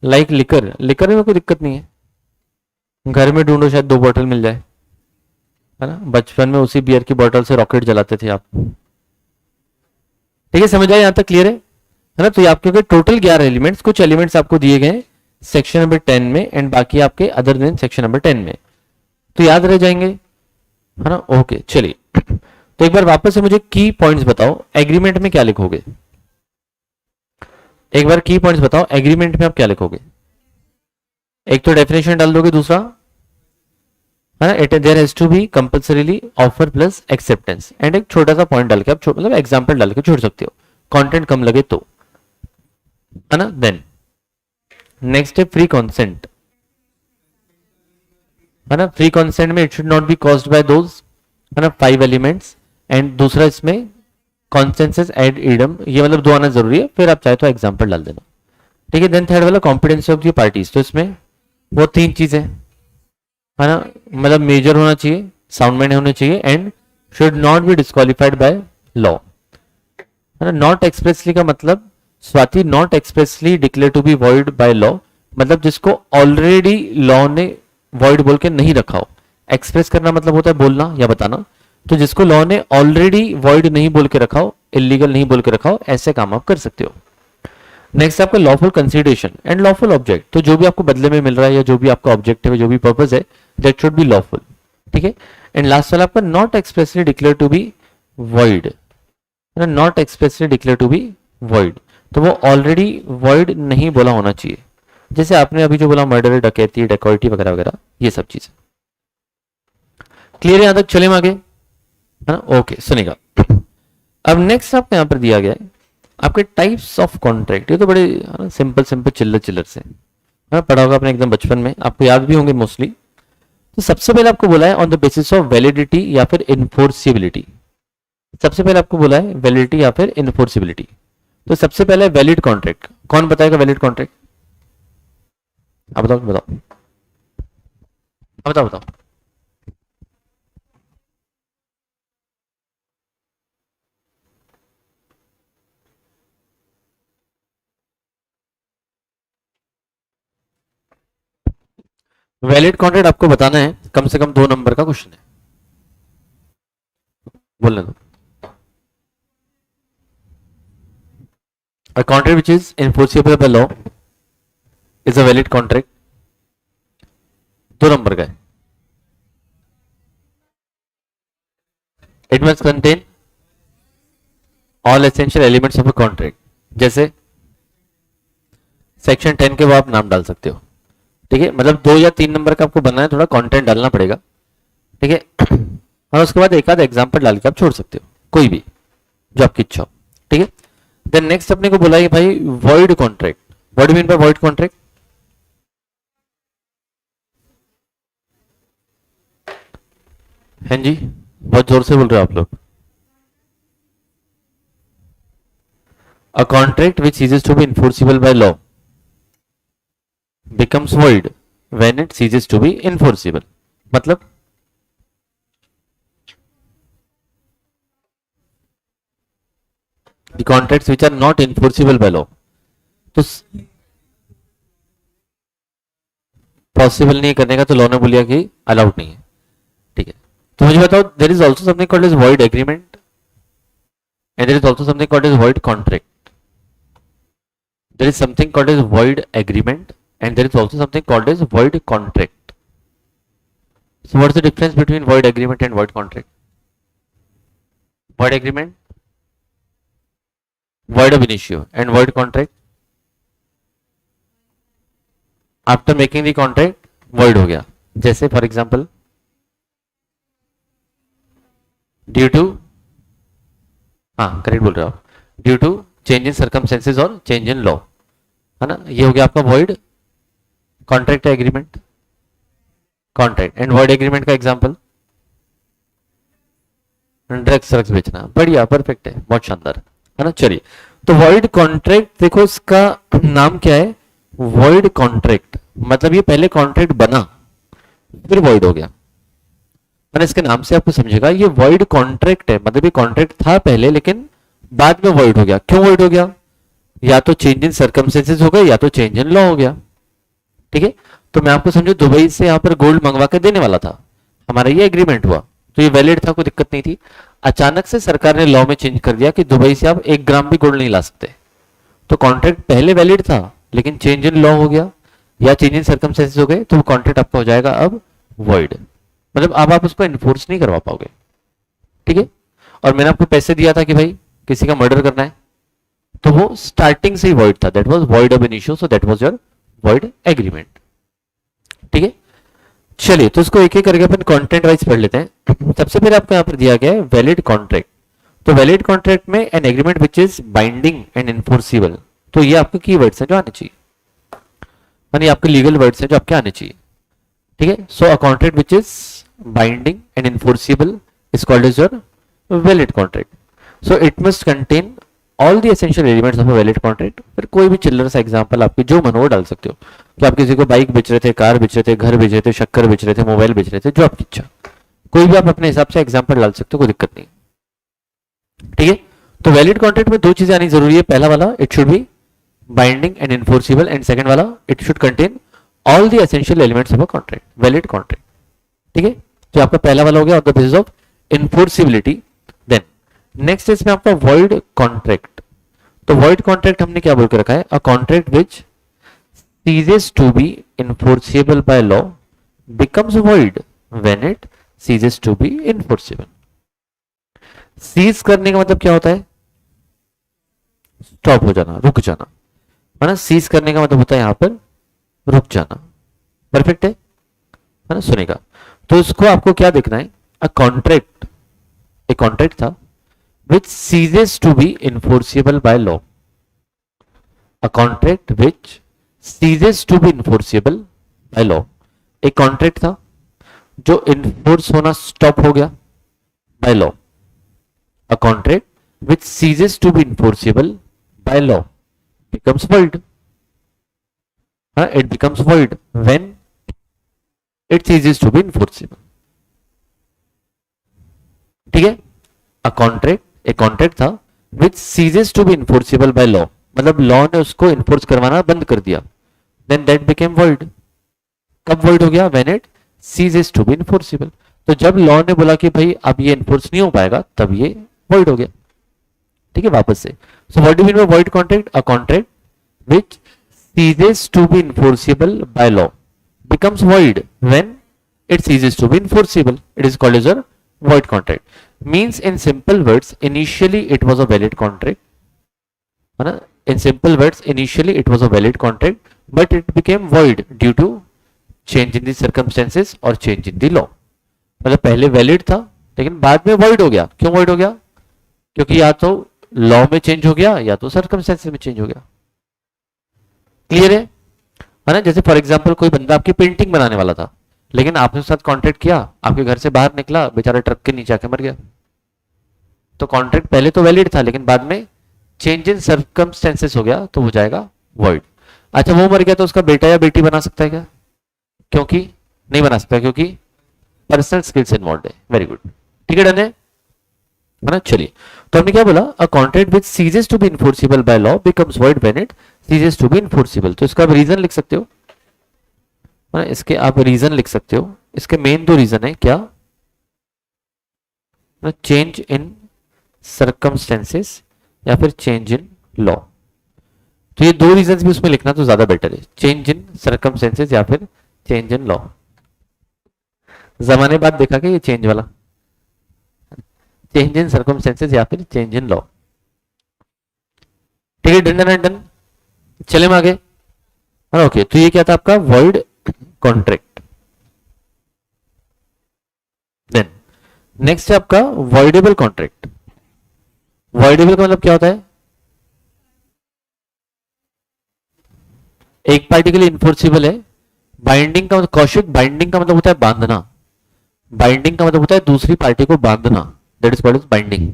लाइक लिकर, लिकर में कोई दिक्कत नहीं है, घर में ढूंढो शायद 2 बॉटल मिल जाए, है ना, बचपन में उसी बियर की बोतल से रॉकेट जलाते थे आप। ठीक है, समझ आया? यहां तक क्लियर है ना? तो ये आपके टोटल 11 एलिमेंट्स, कुछ एलिमेंट्स आपको दिए गए सेक्शन नंबर 10 में एंड बाकी आपके अदर देन सेक्शन नंबर 10 में, तो याद रह जाएंगे, है ना। ओके चलिए, तो एक बार वापस से मुझे की पॉइंट्स बताओ, एग्रीमेंट में क्या लिखोगे, एक बार की पॉइंट्स बताओ, एग्रीमेंट में आप क्या लिखोगे। एक तो डेफिनेशन डाल दोगे, दूसरा, है ना, it there has to be compulsorily offer plus acceptance, and एक छोटा सा पॉइंट डाल के आप मतलब एग्जांपल डाल के छोड़ सकते हो, कंटेंट कम लगे तो, है ना। देन नेक्स्ट है फ्री कंसेंट, है ना, फ्री कंसेंट में it should not be caused bye those, है ना, 5 एलिमेंट्स, एंड दूसरा इसमें कॉन्सेंसस एड इडम, ये मतलब 2 आना जरूरी है, फिर आप चाहे तो एग्जांपल डाल देना। ठीक है, देन थर्ड वाला कॉम्पिटेंसी ऑफ दी पार्टीज, तो इसमें वो 3 चीजें, है ना, मतलब मेजर होना चाहिए, साउंड माइंड होने चाहिए, and should not be disqualified by law, है ना। नॉट एक्सप्रेसली का मतलब Swati, not expressly declare to be void by law, मतलब जिसको ऑलरेडी लॉ ने वॉइड बोल के नहीं रखा हो। एक्सप्रेस करना मतलब होता है बोलना या बताना, तो जिसको लॉ ने ऑलरेडी वॉइड नहीं बोल के रखा हो, इलीगल नहीं बोल के रखा हो, ऐसे काम आप कर सकते हो। नेक्स्ट आपका lawful consideration and lawful object, तो जो भी आपको बदले में मिल रहा है या जो भी आपका ऑब्जेक्टिव है, जो भी पर्पज है, दैट शुड बी लॉफुल। ठीक है, एंड लास्ट वाला आपका not expressly declare to be void, not expressly declare to be void, तो वो ऑलरेडी वॉइड नहीं बोला होना चाहिए, जैसे आपने अभी जो बोला मर्डर, डकैती, डेकोइटी वगैरह वगैरह, ये सब चीजें क्लियर है? यहां तक चले आगे, है ना। ओके सुनेगा, अब नेक्स्ट आपको यहां पर दिया गया है आपके टाइप्स ऑफ कॉन्ट्रैक्ट। ये तो बड़े सिंपल सिंपल चिल्लर चिल्लर से, हाँ, पढ़ा होगा आपने एकदम बचपन में, आपको याद भी होंगे मोस्टली। तो सबसे पहले आपको बोला है on the basis of validity या फिर इनफोर्सिबिलिटी, सबसे पहले आपको बोला है वैलिडिटी या फिर इनफोर्सिबिलिटी। तो सबसे पहले वैलिड कॉन्ट्रैक्ट, कौन बताएगा वैलिड कॉन्ट्रैक्ट? आप बताओ बताओ बताओ बताओ। वैलिड कॉन्ट्रैक्ट आपको बताना है, कम से कम 2 नंबर का क्वेश्चन है, बोलने दो। A contract which is enforceable by law is a valid contract, 2 number का है। It must contain all essential elements of a contract, जैसे सेक्शन 10 के वो आप नाम डाल सकते हो। ठीक है, मतलब 2 या 3 नंबर का आपको बनना है, थोड़ा कंटेंट डालना पड़ेगा, ठीक है। और उसके बाद एक आध एग्जांपल डाल के आप छोड़ सकते हो, कोई भी जो आपकी इच्छा हो, ठीक है। देन नेक्स्ट अपने को बोला है भाई void contract. What do mean by void contract? हैं जी, बहुत जोर से बोल रहे हो आप लोग। A contract which ceases to be enforceable by law becomes void when it ceases to be enforceable। मतलब the contracts which are not enforceable by law, तो पॉसिबल नहीं करने का, तो लॉ ने बोलिया कि अलाउड नहीं है, ठीक है। तो मुझे बताओ, there is also something called as void agreement and there is also something called as void contract. There is something called as void agreement and there is also something called as void contract. So what is the difference between void agreement and void contract? Void agreement, void ab initio, and void contract, after making the contract void हो गया। जैसे for example due to, हाँ correct बोल रहे हो आप, due to change in circumstances और change in law, है ना, ये हो गया आपका void contract agreement, contract. And void agreement का एग्जांपल ड्रग्स बेचना, बढ़िया परफेक्ट है, बहुत शानदार, है ना। चलिए, तो वॉइड कॉन्ट्रैक्ट देखो इसका नाम क्या है, वॉइड कॉन्ट्रैक्ट, मतलब ये पहले कॉन्ट्रैक्ट बना फिर वॉइड हो गया, मैंने इसके नाम से आपको समझेगा, ये वॉइड कॉन्ट्रैक्ट है, मतलब ये कॉन्ट्रैक्ट था पहले लेकिन बाद में वॉइड हो गया। क्यों वॉइड हो गया? या तो चेंज इन सर्कमस्टेंसेज हो गए या तो चेंज इन लॉ हो गया, ठीक है। तो मैं आपको समझो दुबई से यहाँ पर गोल्ड मंगवा के देने वाला था, हमारा ये एग्रीमेंट हुआ, तो ये वैलिड था, कोई दिक्कत नहीं थी। अचानक से सरकार ने लॉ में चेंज कर दिया कि दुबई से आप 1 ग्राम भी गोल्ड नहीं ला सकते, तो कॉन्ट्रैक्ट पहले वैलिड था लेकिन चेंज इन लॉ हो गया या चेंज इन सर्कमस्टेंसेस हो गए, तो वो कॉन्ट्रैक्ट आपका हो जाएगा अब वॉइड, मतलब अब आप उसको एनफोर्स नहीं करवा पाओगे, ठीक है। और मैंने आपको पैसे दिया था कि भाई किसी का मर्डर करना है, तो वो स्टार्टिंग से ही वॉइड था, दैट वाज वॉइड अब initio, so that was your void agreement, ठीक है। चलिए, तो इसको एक एक करके अपन कंटेंट वाइज पढ़ लेते हैं। सबसे पहले आपको यहाँ पर दिया गया है वैलिड कॉन्ट्रैक्ट। तो वैलिड कॉन्ट्रैक्ट में an agreement which is binding and enforceable, तो ये आपके की वर्ड्स हैं जो आने चाहिए, यानी आपके लीगल वर्ड्स हैं जो आपके आने चाहिए, ठीक है। So a contract which is binding and enforceable is called as your valid contract. So it must contain all the essential elements of a valid contract. फिर कोई भी चिल्लर सा एग्जांपल आपके जो मन वो डाल सकते हो, कि आप किसी को बाइक बेच रहे थे, कार बेच रहे थे, घर बेच रहे थे, शक्कर बेच रहे थे, मोबाइल बेच रहे थे, जो आपकी इच्छा, कोई भी आप अपने हिसाब से एग्जांपल डाल सकते हो, कोई दिक्कत नहीं, ठीक है। तो वैलिड कॉन्ट्रैक्ट में 2 चीजें आनी जरूरी है, पहला वाला it should be binding and enforceable, and second वाला it should contain all the essential elements of a contract, valid contract, ठीक है। तो आपका पहला वाला हो गया on the basis of enforceability. Then next इसमें आपका वॉइड कॉन्ट्रैक्ट। तो वॉइड कॉन्ट्रैक्ट हमने क्या बोल के रखा है, a contract which ceases to be enforceable by law becomes void when it ceases to be enforceable। Cease करने का मतलब क्या होता है, स्टॉप हो जाना, रुक जाना, है ना। सीज करने का मतलब होता है यहां पर रुक जाना, परफेक्ट है ना। सुनेगा, तो इसको आपको क्या देखना है, अ कॉन्ट्रैक्ट, एक कॉन्ट्रैक्ट था which ceases to be enforceable by law, a contract which ceases to be enforceable by law। एक कॉन्ट्रैक्ट था जो इन्फोर्स होना स्टॉप हो गया by law, a contract which ceases to be enforceable by law becomes void, it becomes void when it ceases to be enforceable, ठीक है। a contract, एक contract था which ceases to be enforceable by law, मतलब law ने उसको enforce करवाना बंद कर दिया, देन दैट बिकेम वॉइड। कब वॉइड हो गया, when it ceases to be enforceable. तो जब लॉ ने बोला कि भाई अब ये इन्फोर्स नहीं हो पाएगा, तब ये वॉइड हो गया, ठीक है। वापस से, so what do mean by void contract, a contract which ceases to be enforceable by law becomes void when it ceases to be enforceable, it is called as a void contract। means in simple words initially it was a valid contract, है ना। in simple words initially it was a valid contract but it became void due to change in the circumstances or change in the law। मतलब पहले valid था लेकिन बाद में void हो गया। क्यों वॉइड हो गया? क्योंकि या तो लॉ में चेंज हो गया या तो सर्कमस्टेंसेस में चेंज हो गया। क्लियर है ना? जैसे फॉर एग्जांपल कोई बंदा आपकी पेंटिंग बनाने वाला था, लेकिन आपने उसके साथ कॉन्ट्रैक्ट किया, आपके घर से बाहर निकला, बेचारा ट्रक के नीचे आके मर गया। तो कॉन्ट्रैक्ट पहले तो वैलिड था लेकिन बाद में चेंज इन सर्कमस्टेंसेस हो गया तो हो जाएगा वॉइड। अच्छा वो मर गया तो उसका बेटा या बेटी बना सकता है क्या? क्योंकि नहीं बना सकता, क्योंकि पर्सनल स्किल्स इन्वॉल्व है। वेरी गुड, ठीक है, डन है ना? चलिए, तो हमने क्या बोला? A contract which ceases to be enforceable by law becomes void when it ceases to be enforceable. तो इसका आप रीजन लिख सकते हो, है ना? इसके आप रीजन लिख सकते हो। इसके मेन दो रीजन है क्या? चेंज इन सर्कमस्टेंसेस या फिर चेंज इन लॉ। तो ये दो रीजंस भी उसमें लिखना तो ज्यादा बेटर है, चेंज इन सर्कमस्टेंसेस या फिर चेंज इन लॉ। जमाने बाद देखा क्या ये चेंज वाला? चेंज इन सर्कमस्टेंसेस या फिर चेंज इन लॉ। ठीक है, डन डन डन। चले हम आगे। ओके, तो ये क्या था आपका? Void contract. देन नेक्स्ट है आपका वॉइडेबल कॉन्ट्रैक्ट। वॉइडेबल का मतलब क्या होता है? एक पार्टी के लिए इन्फोर्सिबल है। बाइंडिंग का मतलब, कौशिक, बाइंडिंग का मतलब होता है बांधना। बाइंडिंग का मतलब होता है दूसरी पार्टी को बांधना, that is called as binding,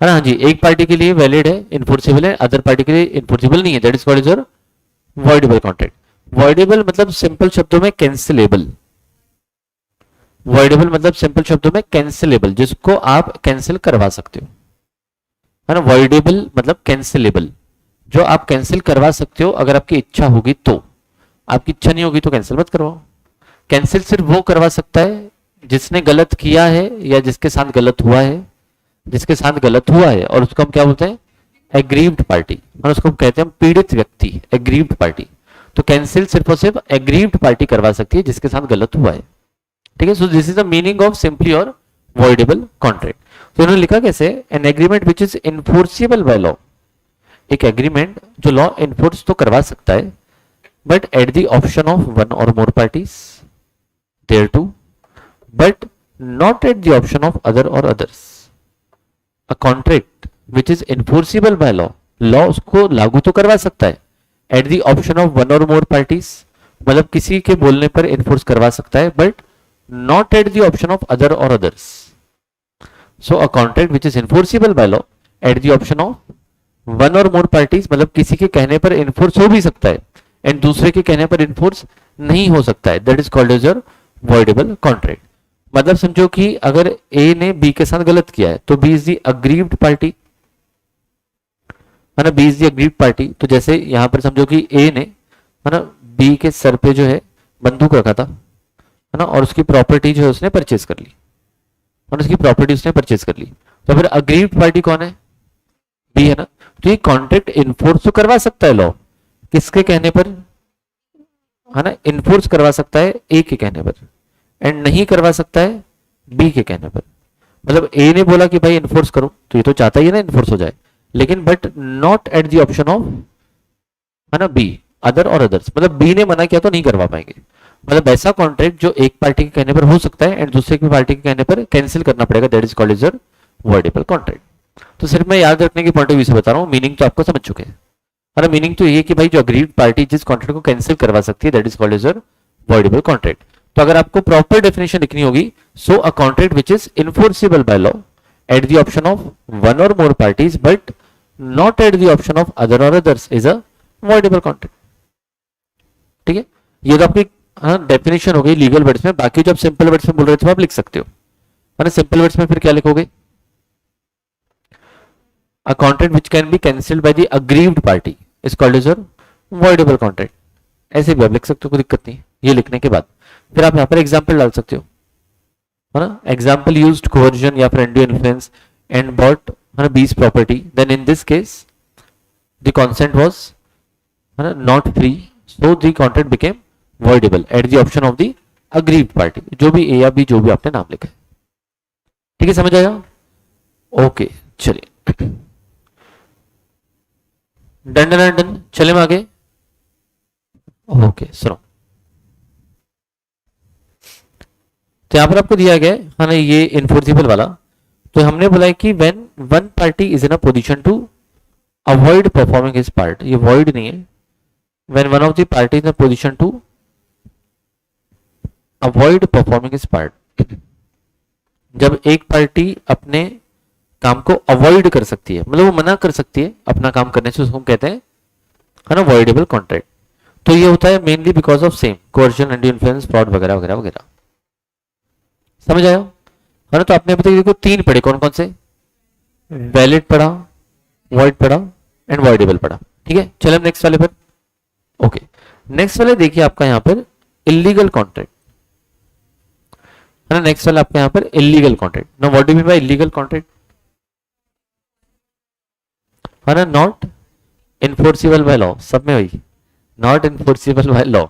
है ना? हाँ जी, एक पार्टी के लिए वैलिड है, इन्फोर्सिबल है, अदर पार्टी के लिए इन्फोर्सिबल नहीं है, that is called as your voidable contract. Voidable मतलब सिंपल शब्दों में कैंसिलेबल। वॉइडेबल मतलब सिंपल शब्दों में कैंसिलेबल, जिसको आप कैंसिल करवा सकते हो, है ना? वॉइडेबल मतलब कैंसिलेबल, जो आप कैंसिल करवा सकते हो अगर आपकी इच्छा होगी तो। आपकी इच्छा नहीं होगी तो कैंसिल मत करवाओ। कैंसिल सिर्फ वो करवा सकता है जिसने गलत किया है या जिसके साथ गलत हुआ है। जिसके साथ गलत हुआ है और उसको हम क्या बोलते हैं? एग्रीव्ड पार्टी, और उसको कहते हैं पीड़ित व्यक्ति, एग्रीव्ड पार्टी। तो कैंसिल सिर्फ और सिर्फ एग्रीव्ड पार्टी करवा सकती है जिसके साथ गलत हुआ है। ठीक है, so this is the meaning of simply or voidable contract. तो इन्होंने लिखा कैसे? An agreement which is enforceable by law. एक एग्रीमेंट जो लॉ इन्फोर्स तो करवा सकता है, but at the option of one or more parties thereto, but not at the option of other or others. A contract which is enforceable by law, law उसको लागू तो करवा सकता है, at the option of one or more parties मतलब किसी के बोलने पर इन्फोर्स करवा सकता है, but not at the option of other or others. So a contract which is enforceable by law at the option of one or more parties मतलब किसी के कहने पर इन्फोर्स हो भी सकता है एंड दूसरे के कहने पर इन्फोर्स नहीं हो सकता है, that is called as your voidable contract. मतलब समझो कि अगर ए ने बी के साथ गलत किया है तो B is the aggrieved party, है ना? B is the aggrieved party. तो जैसे यहां पर समझो कि ए ने, है ना, बी के सर पे जो है बंदूक रखा था, है ना, और उसकी प्रॉपर्टी जो है उसने परचेज कर ली, और उसकी प्रॉपर्टी उसने परचेज कर ली। तो फिर अग्रीव्ड पार्टी कौन है? बी, है ना? तो ये कॉन्ट्रैक्ट इन्फोर्स तो करवा सकता है लॉ, किसके कहने पर? है ना, इन्फोर्स करवा सकता है ए के कहने पर एंड नहीं करवा सकता है बी के कहने पर। मतलब ए ने बोला कि भाई इन्फोर्स करो तो ये तो चाहता ही है ना इन्फोर्स हो जाए, लेकिन but not at the option of, है ना, बी, अदर और अदर्स। मतलब बी ने मना किया तो नहीं करवा पाएंगे। मतलब ऐसा कॉन्ट्रैक्ट जो एक पार्टी के कहने पर हो सकता है एंड दूसरे की पार्टी के कहने पर कैंसिल करना पड़ेगा, that is called as your voidable contract. तो सिर्फ मैं याद रखने के पॉइंट ऑफ व्यू से बता रहा हूँ, मीनिंग तो आपको समझ चुके हैं। और मीनिंग तो ये कि भाई जो अग्रीड पार्टी जिस कॉन्ट्रैक्ट को कैंसिल करवा सकती है that is called as your voidable contract. तो अगर आपको प्रॉपर डेफिनेशन लिखनी होगी, so a contract which is enforceable by law at the option of one or more parties but not at the option of other or others is a voidable contract. ठीक है, ये तो आपकी definition हो गई legal words में। बाकी जो आप सिंपल वर्ड्स में बोल रहे थे आप लिख सकते हो, है ना? सिंपल वर्ड्स में फिर क्या लिखोगे? A contract which can be cancelled by the aggrieved party is called as your voidable contract। ऐसे भी आप लिख सकते हो, कोई दिक्कत नहीं। ये लिखने के बाद फिर आप यहाँ पर एग्जाम्पल डाल सकते हो, है ना? एग्जाम्पल यूज्ड कोवर्जन या फिर undue influence and bought, है ना, B's property, then in this case the consent was, है ना, not free, so the contract became voidable at the option of the aggrieved party। जो भी ए या बी जो भी आपने नाम लिखा है, ठीक है, समझ आया? ओके, चलिए, डन डन डन। चले हम आगे। ओके, सुनो, तो यहाँ पर आपको दिया गया है ना ये इनफोर्सिबल वाला। तो हमने बोला है कि when one party is in a position to avoid performing his part, ये वॉइड नहीं है, when one of the party in a position to avoid performing his part, जब एक पार्टी अपने काम को अवॉइड कर सकती है, मतलब वो मना कर सकती है अपना काम करने से, उसको हम कहते हैं है ना वॉइडेबल कॉन्ट्रैक्ट। तो ये होता है mainly because of same coercion, and influence, fraud वगैरह वगैरह वगैरह। समझ आया है ना? तो आपने अभी तक देखो तीन पढ़े, कौन कौन से? वैलिड पढ़ा, वॉइड पढ़ा एंड वॉइडेबल पढ़ा। ठीक है, चले हम नेक्स्ट वाले पर। ओके, नेक्स्ट वाले देखिए आपका यहाँ पर इलीगल कॉन्ट्रैक्ट है ना। नेक्स्ट वाला आपका यहाँ पर illegal contract. Now what do mean by illegal contract? है ना, नॉट इनफोर्सिबल बाय लॉ, सब में वही, not enforceable by law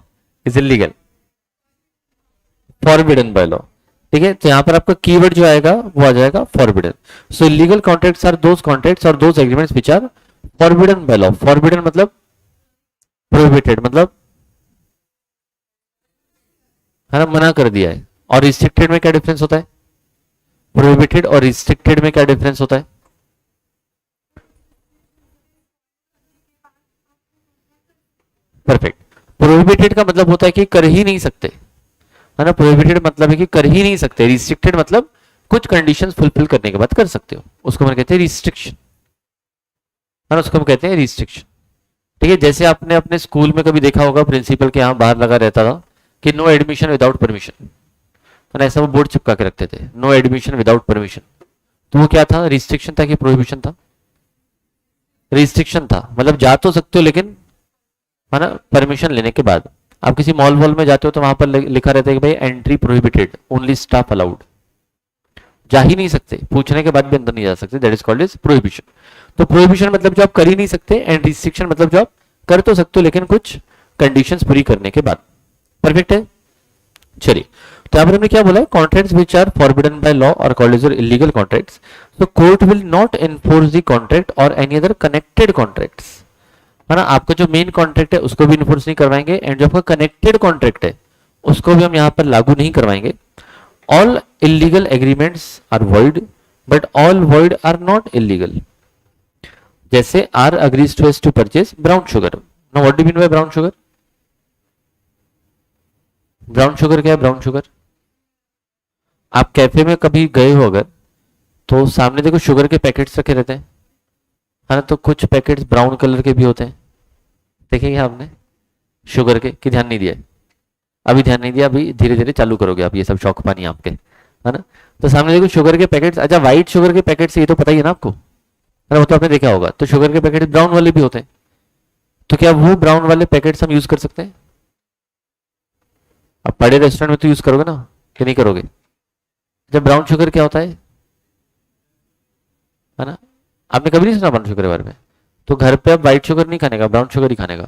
is illegal, forbidden by law. ठीक है, तो यहां पर आपका कीवर्ड जो आएगा वो आ जाएगा forbidden. So illegal contracts are those contracts or those agreements which are forbidden by law. Forbidden मतलब प्रोहिबिटेड, मतलब है ना मना कर दिया है। और रिस्ट्रिक्टेड में क्या डिफरेंस होता है? प्रोहिबिटेड और रिस्ट्रिक्टेड में क्या डिफरेंस होता है? परफेक्ट। प्रोहिबिटेड का मतलब होता है कि कर ही नहीं सकते, है ना। प्रोहिबिटेड मतलब है कि कर ही नहीं सकते। रिस्ट्रिक्टेड मतलब कुछ कंडीशंस फुलफिल करने के बाद कर सकते हो, उसको हम कहते हैं रिस्ट्रिक्शन, है ना, उसको हम कहते हैं रिस्ट्रिक्शन। ठीक है, जैसे आपने अपने स्कूल में कभी देखा होगा प्रिंसिपल के यहाँ बाहर लगा रहता था कि नो एडमिशन विदाउट परमिशन, है ना, ऐसा वो बोर्ड चिपका के रखते थे, नो एडमिशन विदाउट परमिशन। तो वो क्या था? रिस्ट्रिक्शन था कि प्रोहिबिशन था? रिस्ट्रिक्शन था, मतलब जा तो सकते हो लेकिन है ना परमिशन लेने के बाद। आप किसी मॉल वॉल में जाते हो तो वहां पर लिखा रहता है कि भाई entry prohibited, only staff allowed, जा ही नहीं सकते, पूछने के बाद भी अंदर नहीं जा सकते, that is called is prohibition. तो प्रोहिबिशन मतलब जो आप कर ही नहीं सकते, एंड रिस्ट्रिक्शन मतलब जो आप कर तो सकते हो लेकिन कुछ कंडीशंस पूरी करने के बाद। परफेक्ट है, चलिए। तो यहाँ पर हमने क्या बोला है? Contracts which are forbidden by law or called as illegal contracts. So court will not enforce the contract or any other connected contracts, है ना। आपका जो मेन कॉन्ट्रैक्ट है उसको भी इन्फोर्स नहीं करवाएंगे, एंड जो आपका कनेक्टेड कॉन्ट्रैक्ट है उसको भी हम यहाँ पर लागू नहीं करवाएंगे। All illegal agreements are void but all void are not illegal. जैसे R agrees to S to purchase brown sugar. Now what do mean by brown sugar? Brown sugar क्या है? ब्राउन शुगर, आप कैफे में कभी गए हो अगर, तो सामने देखो शुगर के पैकेट्स रखे रहते हैं, है ना। तो कुछ पैकेट्स ब्राउन कलर के भी होते हैं, देखेंगे आपने शुगर के, कि ध्यान नहीं दिया? अभी ध्यान नहीं दिया, अभी धीरे धीरे चालू करोगे आप, ये सब शौक पानी आपके, है ना। तो सामने देखो शुगर के पैकेट्स, अच्छा व्हाइट शुगर के पैकेट्स, ये तो पता ही है ना आपको, है ना, वो तो आपने देखा होगा। तो शुगर के पैकेट ब्राउन वाले भी होते हैं, तो क्या वो ब्राउन वाले पैकेट्स हम यूज कर सकते हैं? आप बड़े रेस्टोरेंट में तो यूज करोगे ना, कि नहीं करोगे? जब ब्राउन शुगर क्या होता है ना, आपने कभी नहीं सुना ब्राउन शुगर के बारे में? तो घर पे अब व्हाइट शुगर नहीं खाने का, ब्राउन शुगर ही खाने का,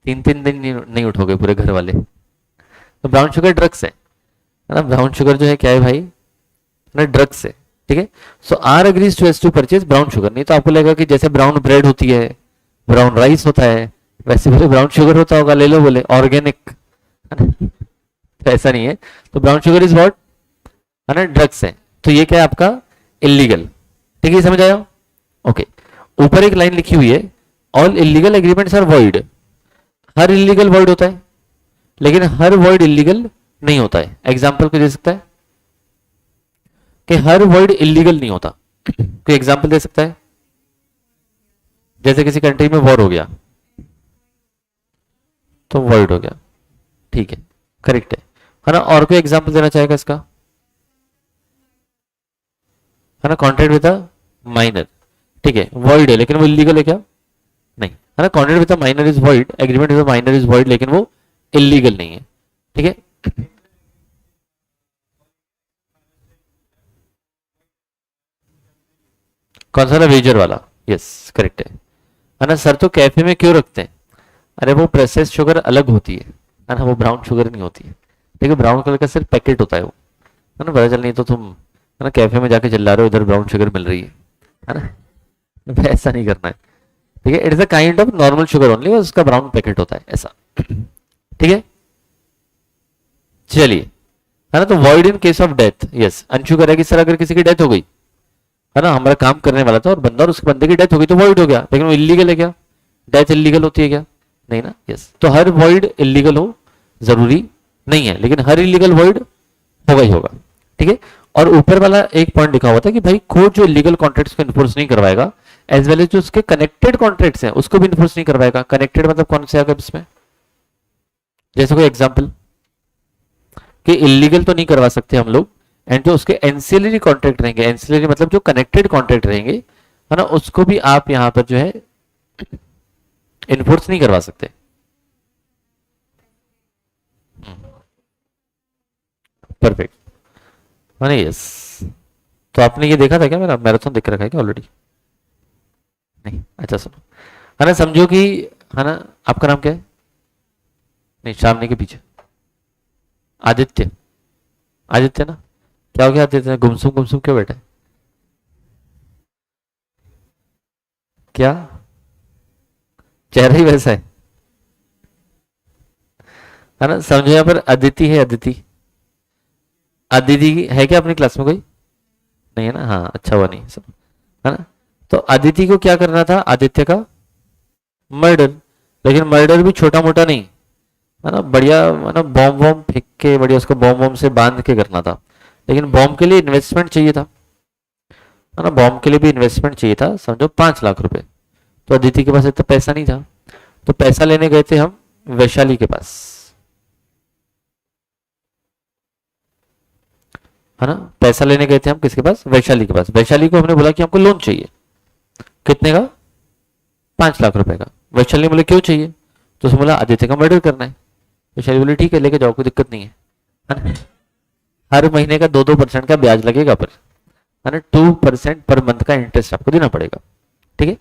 3 दिन नहीं उठोगे पूरे घर वाले। तो ब्राउन शुगर ड्रग्स है ना। ब्राउन शुगर जो है क्या है भाई? ना ड्रग्स है। ठीक है, so R agrees to S to purchase brown sugar. नहीं तो आपको लगेगा कि जैसे ब्राउन ब्रेड होती है, ब्राउन राइस होता है, वैसे बोले ब्राउन शुगर होता होगा, ले लो बोले ऑर्गेनिक, तो ऐसा नहीं है। तो ब्राउन शुगर इज व्हाट, है ना, ड्रग्स है। तो ये क्या है आपका? इलीगल। ठीक है, समझ आया? ओके, ऊपर एक लाइन लिखी हुई है, all illegal agreements are void. हर इलीगल वॉइड होता है, लेकिन हर वॉइड इलीगल नहीं होता है। एग्जाम्पल को दे सकता है कि हर वॉइड इलीगल नहीं होता, कोई एग्जाम्पल दे सकता है? जैसे किसी कंट्री में वॉर हो गया तो वॉइड हो गया, ठीक है, करेक्ट है ना। और कोई एग्जाम्पल देना चाहेगा इसका? है ना, कॉन्ट्रैक्ट विद अ माइनर, ठीक है, वॉइड है लेकिन वो इलीगल है क्या? नहीं, है ना। Contract with a minor is void, agreement with a minor is void, लेकिन वो इलीगल नहीं है। ठीक है, कौन सा? वेजर वाला, यस करेक्ट है ना। सर तो कैफे में क्यों रखते हैं? अरे वो प्रोसेस शुगर अलग होती है ना, वो ब्राउन शुगर नहीं होती है। ठीक है, ब्राउन कलर का सिर्फ पैकेट होता है वो, है ना, पता चल नहीं तो तुम है ना कैफे में जाके चिल्ला रहे हो इधर ब्राउन शुगर मिल रही है ना। ऐसा नहीं करना है। ठीक है, it is a kind of normal sugar only, उसका ब्राउन पैकेट होता है ऐसा। ठीक है, चलिए, है ना। तो void in case of death, yes. Anshu कह रहा है कि सर अगर किसी की डेथ हो गई, है ना, हमारा काम करने वाला था और बंदा और उसके बंदे की डेथ हो गई तो वॉइड हो गया, लेकिन वो इलीगल है क्या? डेथ इलीगल होती है क्या? नहीं ना, यस। तो हर वॉइड इलीगल हो जरूरी नहीं है, लेकिन हर इलीगल वॉइड होगा ही होगा, ठीक है। और ऊपर वाला एक पॉइंट लिखा हुआ था कि भाई कोर्ट जो इलीगल कॉन्ट्रैक्ट्स को इन्फोर्स नहीं करवाएगा, एज वेल एज जो उसके कनेक्टेड कॉन्ट्रैक्ट्स हैं उसको भी इन्फोर्स नहीं करवाएगा। कनेक्टेड मतलब कौन से आएगा इसमें? जैसे कोई एग्जांपल कि इलीगल तो नहीं करवा सकते हम लोग, एंड जो उसके एंसिलरी कॉन्ट्रैक्ट रहेंगे, एंसिलरी मतलब जो कनेक्टेड कॉन्ट्रैक्ट रहेंगे, है ना, उसको भी आप यहां पर जो है इन्फोर्स नहीं करवा सकते। परफेक्ट, है ना, यस। तो आपने ये देखा था क्या, मेरा मैराथन देख रखा है क्या ऑलरेडी? नहीं, अच्छा सुनो, है ना, समझो कि, है ना, आपका नाम क्या है? नहीं, सामने के पीछे आदित्य, आदित्य ना? क्या हो गया आदित्य, गुमसुम गुमसुम क्यों बैठा है? क्या चेहरा ही वैसा है ना। समझो यहाँ पर अदिति है, अदिति, अदिति है क्या अपनी क्लास में कोई? नहीं है ना, हाँ, अच्छा हुआ नहीं सब, है ना। तो अदिति को क्या करना था, आदित्य का मर्डर, लेकिन मर्डर भी छोटा मोटा नहीं, है ना, बढ़िया, है ना, बॉम्ब वॉम्ब फेंक के बढ़िया उसको बॉम्ब वॉम्ब से बांध के करना था, लेकिन बॉम्ब के लिए इन्वेस्टमेंट चाहिए था, है ना, बॉम्ब के लिए भी इन्वेस्टमेंट चाहिए था, समझो 5 लाख रुपए। तो अदिति के पास इतना पैसा नहीं था, तो पैसा लेने गए थे हम वैशाली के पास, है ना। पैसा लेने गए थे हम किसके पास? वैशाली के पास। वैशाली को हमने बोला कि हमको लोन चाहिए, कितने का? 5 लाख रुपए का। वैशाली ने बोले क्यों चाहिए? तो उसने बोला आदित्य का मर्डर करना है। वैशाली बोले ठीक है, लेके जाओ, कोई दिक्कत नहीं है ना। हर महीने का 2-2% का ब्याज लगेगा, पर, है ना, 2% पर मंथ का इंटरेस्ट आपको देना पड़ेगा, ठीक है।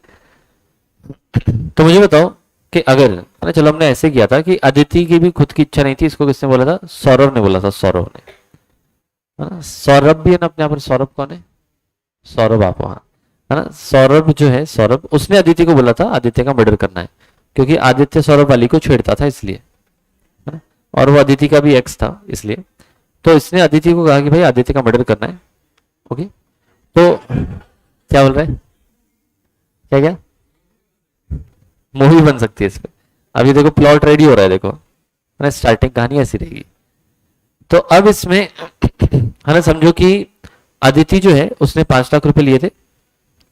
तो मुझे बताओ कि अगर, है ना, चलो हमने ऐसे किया था कि अदिति की भी खुद की इच्छा नहीं थी, इसको किसने बोला था? सौरभ ने बोला था, सौरभ ने, है ना। सौरभ भी है ना अपने यहाँ पर, सौरभ कौन है? सौरभ, आप वहां, है ना। सौरभ जो है, सौरभ, उसने अदिति को बोला था आदित्य का मर्डर करना है, क्योंकि आदित्य सौरभ वाली को छेड़ता था इसलिए, है ना, और वो अदिति का भी एक्स था इसलिए। तो इसने अदिति को कहा कि भाई आदित्य का मर्डर करना है, ओके। तो क्या बोल रहा है, क्या क्या मूवी बन सकती है इस पे? अभी देखो प्लॉट रेडी हो रहा है, देखो, है ना, स्टार्टिंग कहानी ऐसी रहेगी। तो अब इसमें है ना, समझो कि अदिति जो है उसने 5 लाख रुपए लिए थे,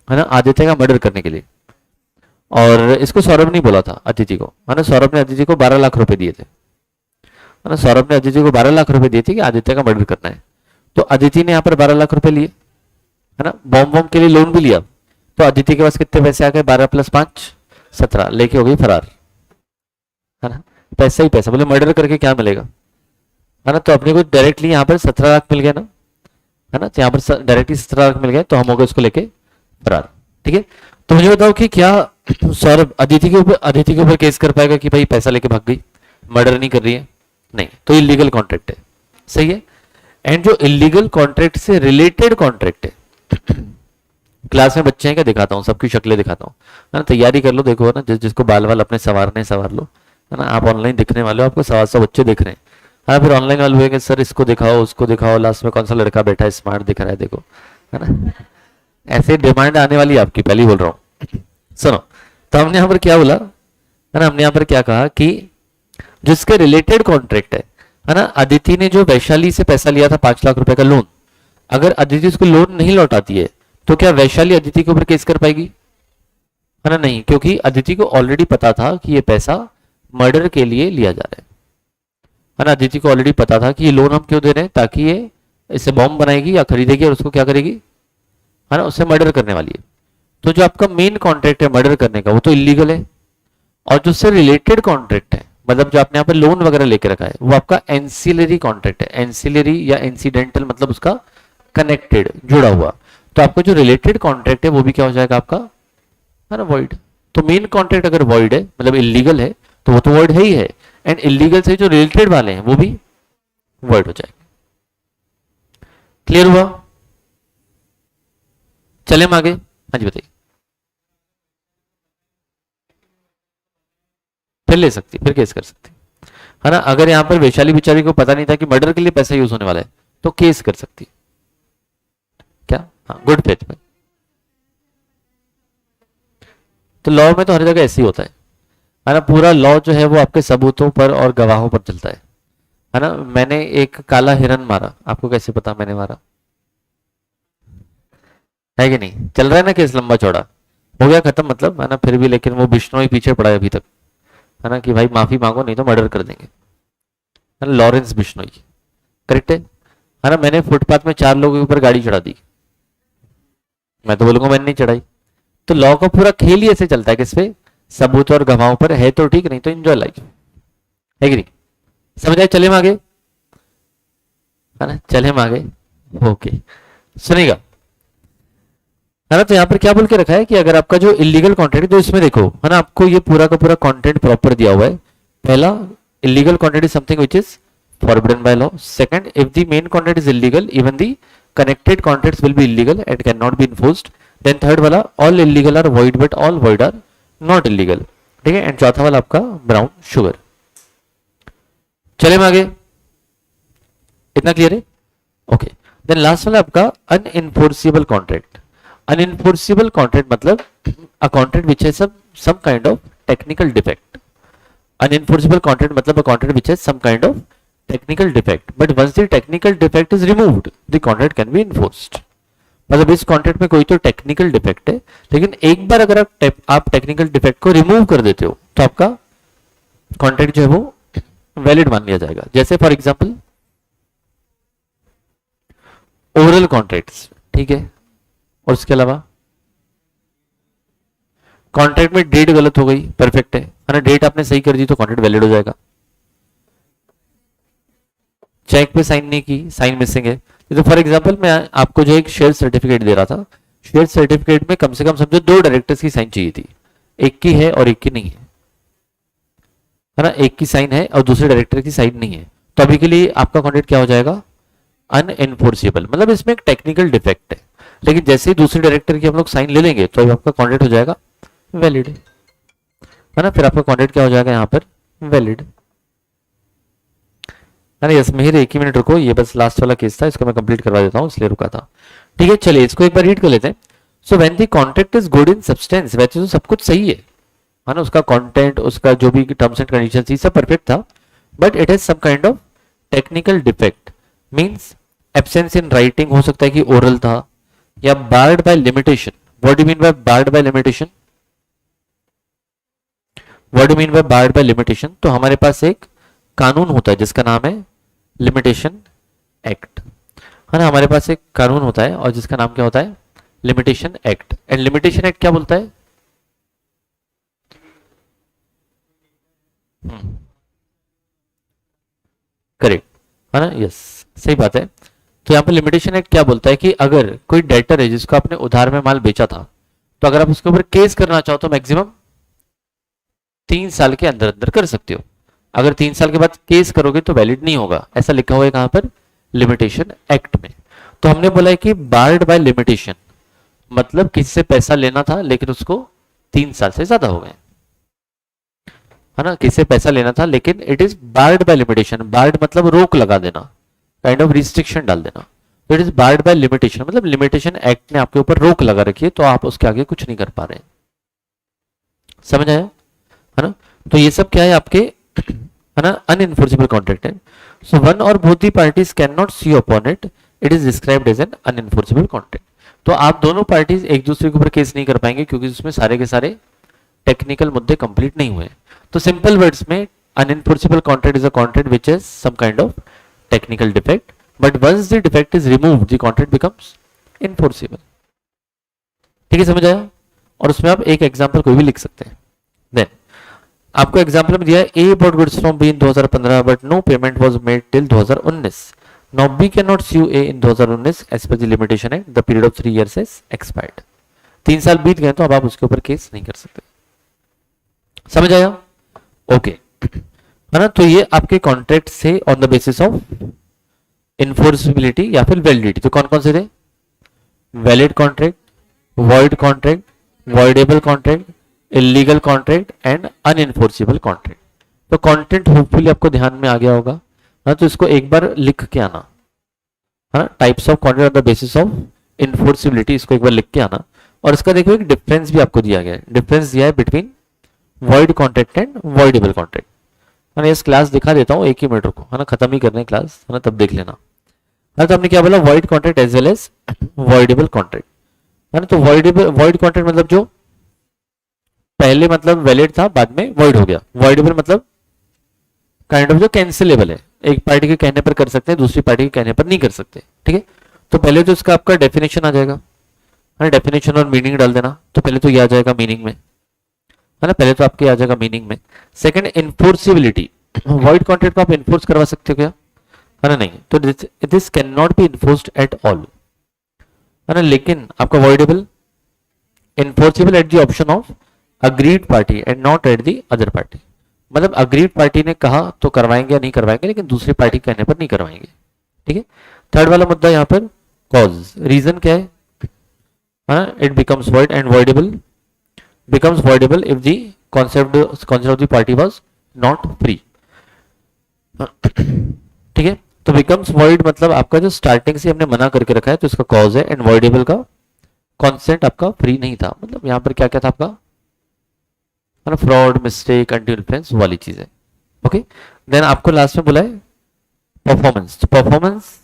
है ना, आदित्य का मर्डर करने के लिए, और इसको सौरभ नहीं बोला था अदिति को, है ना। सौरभ ने अदिति को 12 लाख रुपए दिए थे, है ना। सौरभ ने अदिति को 12 लाख रुपए दिए थे कि आदित्य का मर्डर करना है। तो अदिति ने यहाँ पर 12 लाख रुपए लिए, है ना, बॉम्ब बॉम्ब के लिए लोन भी लिया। तो अदिति के पास कितने पैसे आ गए? 12 + 5 17, लेके हो गई फरार, है ना। पैसा ही पैसा, बोले मर्डर करके क्या मिलेगा, है ना। तो अपने को डायरेक्टली यहाँ पर 17 लाख मिल गया ना, है ना। तो यहाँ पर डायरेक्टली 17 लाख मिल गए, तो हम हो गए उसको लेके फरार, ठीक है। तो मुझे बताओ कि क्या सौरभ अदिति के ऊपर केस कर पाएगा कि भाई पैसा लेके भाग गई, मर्डर नहीं कर रही है? नहीं, तो इलीगल कॉन्ट्रैक्ट है, सही है। एंड जो इलीगल कॉन्ट्रैक्ट से रिलेटेड कॉन्ट्रैक्ट है, क्लास में बच्चे हैं क्या, दिखाता हूँ, सबकी शक्लें दिखाता हूँ, है ना। तैयारी कर लो, देखो, है ना, जिसको बाल वाल अपने संवारने संवार लो, है ना। आप ऑनलाइन दिखने वाले हो, आपको 100 बच्चे दिख रहे हैं, हाँ, फिर ऑनलाइन वाले हुए सर इसको दिखाओ उसको दिखाओ, लास्ट में कौन सा लड़का बैठा है स्मार्ट दिख रहा है, देखो, है ना। ऐसे डिमांड आने वाली है आपकी, पहले ही बोल रहा हूँ। सुनो, तो हमने यहाँ पर क्या बोला, है ना, हमने यहाँ पर क्या कहा कि जिसके रिलेटेड कॉन्ट्रैक्ट है ना। अदिति ने जो वैशाली से पैसा लिया था 5 लाख रुपए का लोन, अगर अदिति उसको लोन नहीं लौटाती है तो क्या वैशाली अदिति के ऊपर केस कर पाएगी? है ना, नहीं, क्योंकि अदिति को ऑलरेडी पता था कि ये पैसा मर्डर के लिए लिया जा रहा है ना। अदिति को ऑलरेडी पता था कि ये लोन हम क्यों दे रहे हैं, ताकि ये इसे बॉम्ब बनाएगी या खरीदेगी और उसको क्या करेगी, है ना, उससे मर्डर करने वाली है। तो जो आपका मेन कॉन्ट्रैक्ट है मर्डर करने का, वो तो इलीगल है, और जो उससे रिलेटेड कॉन्ट्रैक्ट है, मतलब जो आपने यहाँ पे लोन वगैरह लेके रखा है, वो आपका एंसिलरी कॉन्ट्रैक्ट है। एंसिलरी या इंसिडेंटल मतलब उसका कनेक्टेड, जुड़ा हुआ। तो आपका जो रिलेटेड कॉन्ट्रैक्ट है वो भी क्या हो जाएगा आपका, है ना, वॉइड। तो मेन कॉन्ट्रैक्ट अगर वॉइड है, मतलब इलीगल है, तो वो तो वॉइड है ही है, एंड इलीगल से जो रिलेटेड वाले हैं वो भी वॉइड हो जाएंगे। क्लियर हुआ? चले हम आगे, हाँ जी बताइए। फिर ले सकती, फिर केस कर सकती। है ना। अगर यहाँ पर वैशाली बेचारी को पता नहीं था कि मर्डर के लिए पैसा यूज होने वाला है तो केस कर सकती है क्या, हाँ गुड फेथ में। तो लॉ में तो हर जगह ऐसे ही होता है ना। पूरा लॉ जो है वो आपके सबूतों पर और गवाहों पर चलता है ना। मैंने एक काला हिरन मारा, आपको कैसे पता मैंने मारा, है कि नहीं। चल रहा है ना केस लंबा चौड़ा, हो गया खत्म मतलब, है ना। फिर भी लेकिन वो बिश्नोई पीछे पड़ा है अभी तक, है ना, कि भाई माफी मांगो नहीं तो मर्डर कर देंगे, है ना। लॉरेंस बिश्नोई, करेक्ट है ना। मैंने फुटपाथ में 4 लोगों के ऊपर गाड़ी चढ़ा दी, मैं तो बोलूंगा मैंने नहीं चढ़ाई। तो लॉ का पूरा खेल ही ऐसे चलता है किस पे, सबूत और गवाहों पर, है तो ठीक, नहीं तो एंजॉय लाइफ, है कि नहीं। समझ आए, चले हम आगे, है ना, चले हम आगे। ओके, सुनेगा, है ना। तो यहाँ पर क्या बोल के रखा है कि अगर आपका जो इलीगल कंटेंट है, तो इसमें देखो, है ना, आपको ये पूरा का पूरा कंटेंट प्रॉपर दिया हुआ है। पहला, illegal content is something which is forbidden by law. Second, if the main content is illegal, even the connected contents will be illegal and cannot be enforced. Then third वाला, all illegal are void but all void are not illegal, ठीक है। And चौथा वाला आपका brown sugar. चले हम आगे, इतना क्लियर है, ओके। देन लास्ट वाला आपका अनइनफोर्सिबल कॉन्ट्रैक्ट। अनइनफोर्सिबल कॉन्ट्रैक्ट मतलब अ कॉन्ट्रैक्ट विच है some kind of technical defect. Unenforceable contract मतलब a contract which has some kind of technical defect, but once the technical defect is removed, the contract can be enforced. मतलब इस contract में कोई तो technical defect है, लेकिन एक बार अगर आप टेक्निकल डिफेक्ट को रिमूव कर देते हो तो आपका कॉन्ट्रैक्ट जो है वो वैलिड मान लिया जाएगा। जैसे फॉर एग्जांपल ओरल कॉन्ट्रैक्ट्स, ठीक है, और उसके अलावा कॉन्ट्रैक्ट में डेट गलत हो गई, परफेक्ट है ना, डेट आपने सही कर दी तो कॉन्ट्रैक्ट वैलिड हो जाएगा। चेक पे साइन नहीं की, साइन मिसिंग है, तो फॉर एग्जांपल मैं आपको जो एक शेयर सर्टिफिकेट दे रहा था, शेयर सर्टिफिकेट में कम से कम समझो 2 डायरेक्टर्स की साइन चाहिए थी, एक की है और एक की नहीं है ना। एक की साइन है और दूसरे डायरेक्टर की साइन नहीं है, तो अभी के लिए आपका कॉन्ट्रैक्ट क्या हो जाएगा, अनएनफोर्सिबल। मतलब इसमें एक टेक्निकल डिफेक्ट है, लेकिन जैसे ही दूसरे डायरेक्टर की हम लोग साइन ले लेंगे तो आपका कॉन्ट्रैक्ट हो जाएगा वैलिड, है ना। फिर आपका कॉन्ट्रैक्ट क्या हो जाएगा यहाँ पर, वैलिड, है ना। यस मिहिर, 1 ही मिनट रुको, ये बस लास्ट वाला केस था, इसको मैं कंप्लीट करवा देता हूँ इसलिए रुका था, ठीक है। चलिए इसको एक बार रीड कर लेते हैं। So when the contract is good in substance, वैसे तो सब कुछ सही है ना, उसका कंटेंट, उसका जो भी टर्म्स एंड कंडीशंस थी सब परफेक्ट था, but it has some kind of technical defect, means absence in writing, हो सकता है कि ओरल था, या barred by limitation. What do mean by barred by limitation, what do mean by barred by limitation. तो हमारे पास एक कानून होता है जिसका नाम है लिमिटेशन एक्ट, है ना। हमारे पास एक कानून होता है और जिसका नाम क्या होता है, limitation act. And limitation act क्या बोलता है, करेक्ट, है ना, यस, सही बात है। तो यहाँ पर लिमिटेशन एक्ट क्या बोलता है कि अगर कोई डेटर है जिसको आपने उधार में माल बेचा था, तो अगर आप उसके ऊपर केस करना चाहो तो मैक्सिमम 3 साल के अंदर अंदर कर सकते हो। अगर 3 साल के बाद केस करोगे तो वैलिड नहीं होगा, ऐसा लिखा हुआ है कहां पर, लिमिटेशन एक्ट में। तो हमने बोला है कि बार्ड बाय लिमिटेशन मतलब किसी से पैसा लेना था लेकिन उसको 3 साल से ज्यादा हो गए, है ना। किसी से पैसा लेना था लेकिन it is barred by limitation, barred मतलब रोक लगा देना, काइंड ऑफ रिस्ट्रिक्शन डाल देना, तो it is barred by limitation, मतलब लिमिटेशन एक्ट ने आपके ऊपर रोक लगा रखी है, तो आप उसके आगे कुछ नहीं कर पा रहे, समझ आया, है ना। तो ये सब क्या है आपके, है ना, अनइनफोर्सिबल कॉन्ट्रैक्ट है। So one or both the parties can not sue upon it, it is described as an unenforceable contract. तो आप दोनों पार्टीज एक दूसरे के ऊपर केस नहीं कर पाएंगे क्योंकि उसमें सारे के सारे टेक्निकल मुद्दे कंप्लीट नहीं हुए। तो सिंपल वर्ड्स में unenforceable contract is a contract which has some kind of technical defect, but once the defect is removed the contract becomes enforceable, ठीक है, समझ आया। और उसमें आप एक एग्जांपल कोई भी लिख सकते हैं। देन आपको एग्जांपल में दिया है A bought goods from B in 2015 but no payment was made till 2019, now B can not sue A in 2019 as per the limitation act, the period of 3 years is expired. 3 साल बीत गए तो अब आप उसके ऊपर केस नहीं कर सकते, समझ आया, ओके, है ना। तो ये आपके कॉन्ट्रैक्ट से on the basis of enforceability या फिर वैलिडिटी, तो कौन कौन से थे, valid contract, void contract, voidable contract, illegal contract and unenforceable contract. तो कंटेंट होपफुली आपको ध्यान में आ गया होगा। हाँ, तो इसको एक बार लिख के आना। हाँ, types of content on the basis of enforceability, इसको एक बार लिख के आना। और इसका देखो एक डिफरेंस भी आपको दिया गया है, डिफरेंस दिया है between void content and voidable content. मैंने इस क्लास दिखा देता हूँ, एक ही मिनट रुको, है ना, खत्म ही करने क्लास, है ना, तब देख लेना। है तो हमने क्या बोला, void content as well as voidable content, है ना। तो वॉइड कॉन्टेंट मतलब जो पहले मतलब वैलिड था बाद में वॉइड हो गया। वॉइडेबल मतलब काइंड ऑफ जो कैंसिलेबल है, एक पार्टी के कहने पर कर सकते हैं, दूसरी पार्टी के कहने पर नहीं कर सकते, ठीक है। तो पहले तो इसका आपका डेफिनेशन आ जाएगा, है ना, डेफिनेशन और मीनिंग डाल देना। तो पहले तो ये आ जाएगा मीनिंग में, है ना, पहले तो आपके आ जाएगा मीनिंग में। सेकंड, इन्फोर्सिबिलिटी, वॉइड कॉन्टेंट को आप इन्फोर्स करवा सकते हो क्या, है ना, नहीं। तो this can not be enforced at all, है ना। लेकिन आपका voidable, enforceable eight the option of agreed party and not at the other party. मतलब अग्रीड पार्टी ने कहा तो करवाएंगे या नहीं करवाएंगे, लेकिन दूसरी पार्टी कहने पर नहीं करवाएंगे, ठीक है। थर्ड वाला मुद्दा यहाँ पर कॉज, रीजन क्या है, it becomes void and voidable becomes voidable if the concept of the party was not free, ठीक है। तो becomes void मतलब आपका जो स्टार्टिंग से हमने मना करके रखा है तो इसका कॉज है, एंड voidable का कॉन्सेंट आपका फ्री नहीं था। मतलब यहाँ पर क्या क्या था आपका, है ना, फ्रॉड, मिस्टेक, अनड्यू इन्फ्लुएंस वाली चीजें, ओके। देन आपको लास्ट में बोला है परफॉर्मेंस। तो performance,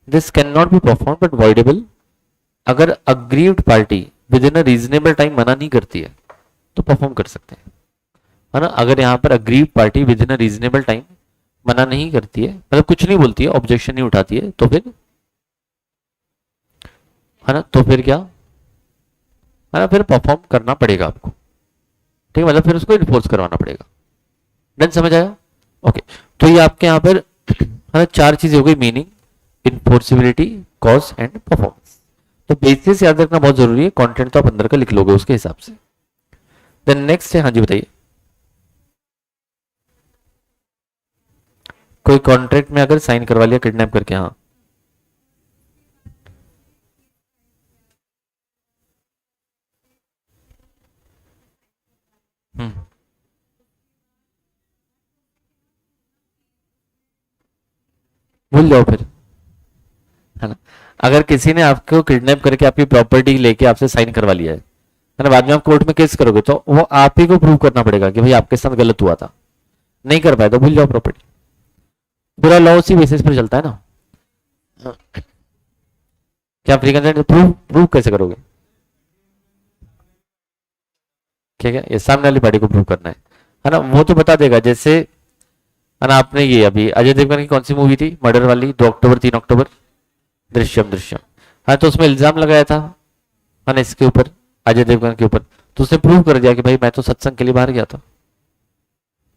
this can not be perform but voidable अगर aggrieved party with in a reasonable time मना नहीं करती है तो परफॉर्म कर सकते हैं, है ना। अगर यहाँ पर aggrieved party with in a reasonable time मना नहीं करती है, मतलब कुछ नहीं बोलती है, ऑब्जेक्शन नहीं उठाती है, तो फिर, है ना, तो फिर क्या, है ना, फिर परफॉर्म करना पड़ेगा आपको, ठीक है। मतलब फिर उसको इन्फोर्स करवाना पड़ेगा। डन, समझ आया, ओके। तो ये आपके यहाँ पर, है ना, चार चीजें हो गई, meaning, enforceability, cause and performance. तो बेसिस याद रखना बहुत जरूरी है, कंटेंट तो आप अंदर का लिख लोगे उसके हिसाब से। देन नेक्स्ट है, हाँ जी बताइए, कोई कॉन्ट्रैक्ट में अगर साइन करवा लिया किडनैप करके, हाँ, भूल जाओ फिर, है ना। अगर किसी ने आपको किडनैप करके आपकी प्रॉपर्टी लेके आपसे साइन करवा लिया है ना, बाद में आप कोर्ट में केस करोगे तो वो आप ही को प्रूव करना पड़ेगा कि भाई आपके साथ गलत हुआ था। नहीं कर पाए तो भूल जाओ प्रॉपर्टी, पूरा लॉ उसी बेसिस पर चलता है ना। क्या फ्री कंसेंट प्रूव प्रूव कैसे करोगे, ठीक है, ये सामने वाली पार्टी को प्रूव करना है ना। वो तो बता देगा, जैसे, है ना, आपने ये अभी अजय देवगन की कौन सी मूवी थी, मर्डर वाली, 2 अक्टूबर 3 अक्टूबर, दृश्यम, दृश्यम, हाँ, तो उसमें इल्जाम लगाया था, है ना, इसके ऊपर, अजय देवगन के ऊपर, तो उसने प्रूव कर दिया कि भाई मैं तो सत्संग के लिए बाहर गया था,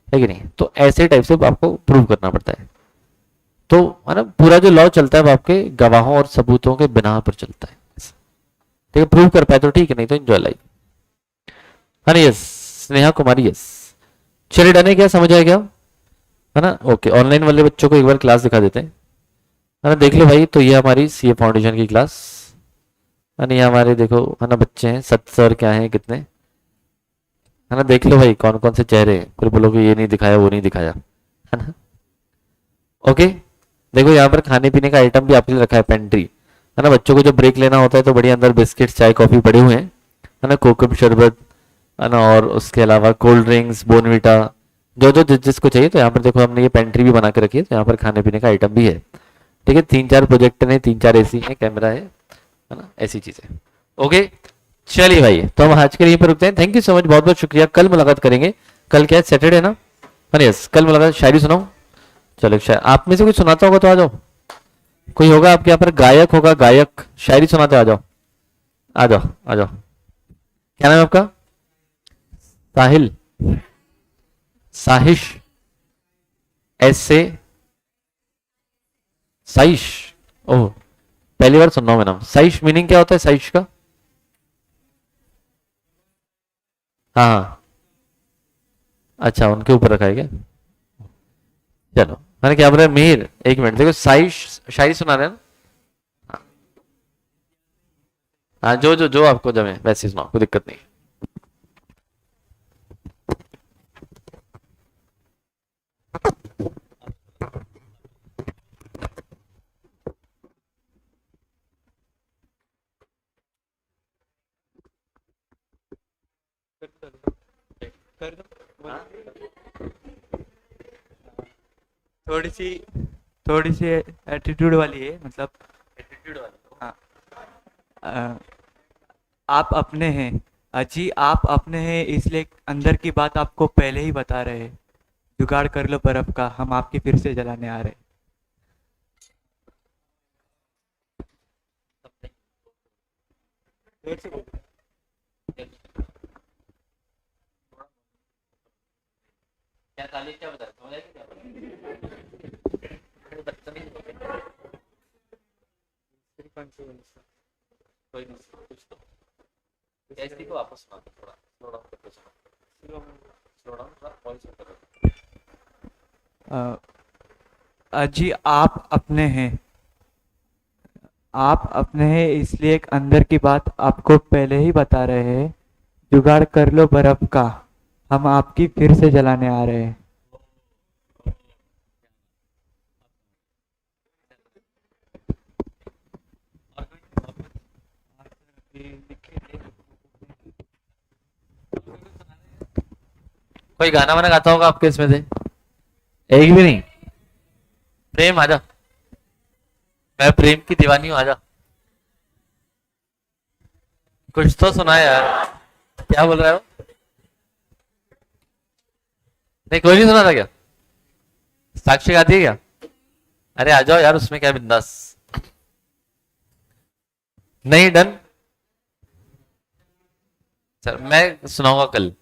है कि नहीं। तो ऐसे टाइप से आपको प्रूव करना पड़ता है। तो, है ना, पूरा जो लॉ चलता है वो आपके गवाहों और सबूतों के बिना पर चलता है, ठीक है। प्रूव कर पाए तो ठीक है, नहीं तो एंजॉय लाइफ, है ना। यस, स्नेहा कुमारी, यस। चलिए डन है, क्या समझ आया क्या, है ना, ओके। ऑनलाइन वाले बच्चों को एक बार क्लास दिखा देते हैं, है ना, देख लो भाई। तो ये हमारी सीए फाउंडेशन की क्लास, है ना, ये हमारे देखो, है ना, बच्चे हैं, 7 सर क्या हैं कितने, है ना, देख लो भाई कौन कौन से चेहरे हैं, फिर बोलोगे ये नहीं दिखाया वो नहीं दिखाया, है ना, ओके। देखो यहाँ पर खाने पीने का आइटम भी आपके लिए रखा है, पेंट्री, है ना। बच्चों को जब ब्रेक लेना होता है तो बढ़िया अंदर बिस्किट, चाय, कॉफी पड़े हुए हैं, है ना, कोकम शरबत, है ना, और उसके अलावा कोल्ड ड्रिंक्स, बोनविटा, जो जो जिसको चाहिए। तो यहाँ पर देखो हमने ये पेंट्री भी बना के रखी है, तो यहाँ पर खाने पीने का आइटम भी है, ठीक है। 3-4 प्रोजेक्टर है, 3-4 एसी है, कैमरा है ना, ऐसी चीजें, ओके। चलिए भाई, तो हम आज के लिए पर रुकते हैं। थैंक यू सो मच, बहुत बहुत शुक्रिया। कल मुलाकात करेंगे, कल क्या है, सैटरडे ना, हाँ यस, कल मुलाकात। शायरी सुनाओ, चलो शायर, आप में से कोई सुनाता होगा तो आ जाओ, कोई होगा आपके यहाँ पर गायक होगा, गायक शायरी सुनाते, आ जाओ, आ जाओ, आ जाओ। क्या नाम है आपका, साहिल, साहिश, ऐसे, साइश, ओह, पहली बार सुन रहा हूं मैं नाम साइश। मीनिंग क्या होता है साइश का, हाँ हाँ, अच्छा, उनके ऊपर रखा है क्या, चलो। मैंने क्या बोला, मेहर, एक मिनट, देखो साइश शायरी सुना रहे हैं ना, हाँ, जो जो जो आपको जमे वैसे ही सुनाओ, कोई दिक्कत नहीं। कर दो। थोड़ी सी एटीट्यूड वाली है, मतलब एटीट्यूड वाली। हाँ। अ, आप अपने हैं अजी, आप अपने हैं, इसलिए अंदर की बात आपको पहले ही बता रहे हैं। जुगाड़ कर लो बर्फ का, हम आपकी फिर से जलाने आ रहे हैं। देर से बोलो। क्या ताली क्या बता समझ आया क्या कोई नहीं कुछ तो कैसी को वापस सुना दो, थोड़ा स्लो डाउन करके सुनो, स्लो डाउन थोड़ा वॉइस करो। अजी आप अपने हैं, इसलिए एक अंदर की बात आपको पहले ही बता रहे हैं। जुगाड़ कर लो बर्फ का, हम आपकी फिर से जलाने आ रहे हैं। कोई गाना वाना गाता होगा आपके इसमें से? एक भी नहीं? प्रेम आजा, मैं प्रेम की दीवानी हूँ, आजा कुछ तो सुना यार। क्या बोल रहा है वो? नहीं कोई नहीं सुना था क्या? साक्षी गाती है क्या? अरे आ जाओ यार, उसमें क्या बिंदास। नहीं डन, चल मैं सुनाऊंगा कल,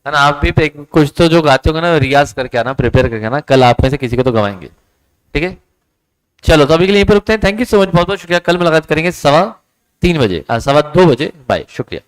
है ना? आप भी कुछ तो जो गाते होगे ना रियाज करके आना, प्रिपेयर करके आना, कल आप में से किसी को तो गवाएंगे, ठीक है? चलो तो अभी के लिए यहीं पर रुकते हैं। थैंक यू सो मच, बहुत बहुत शुक्रिया। कल मुलाकात करेंगे 2:15 बजे, 2:15 बजे। बाय, शुक्रिया।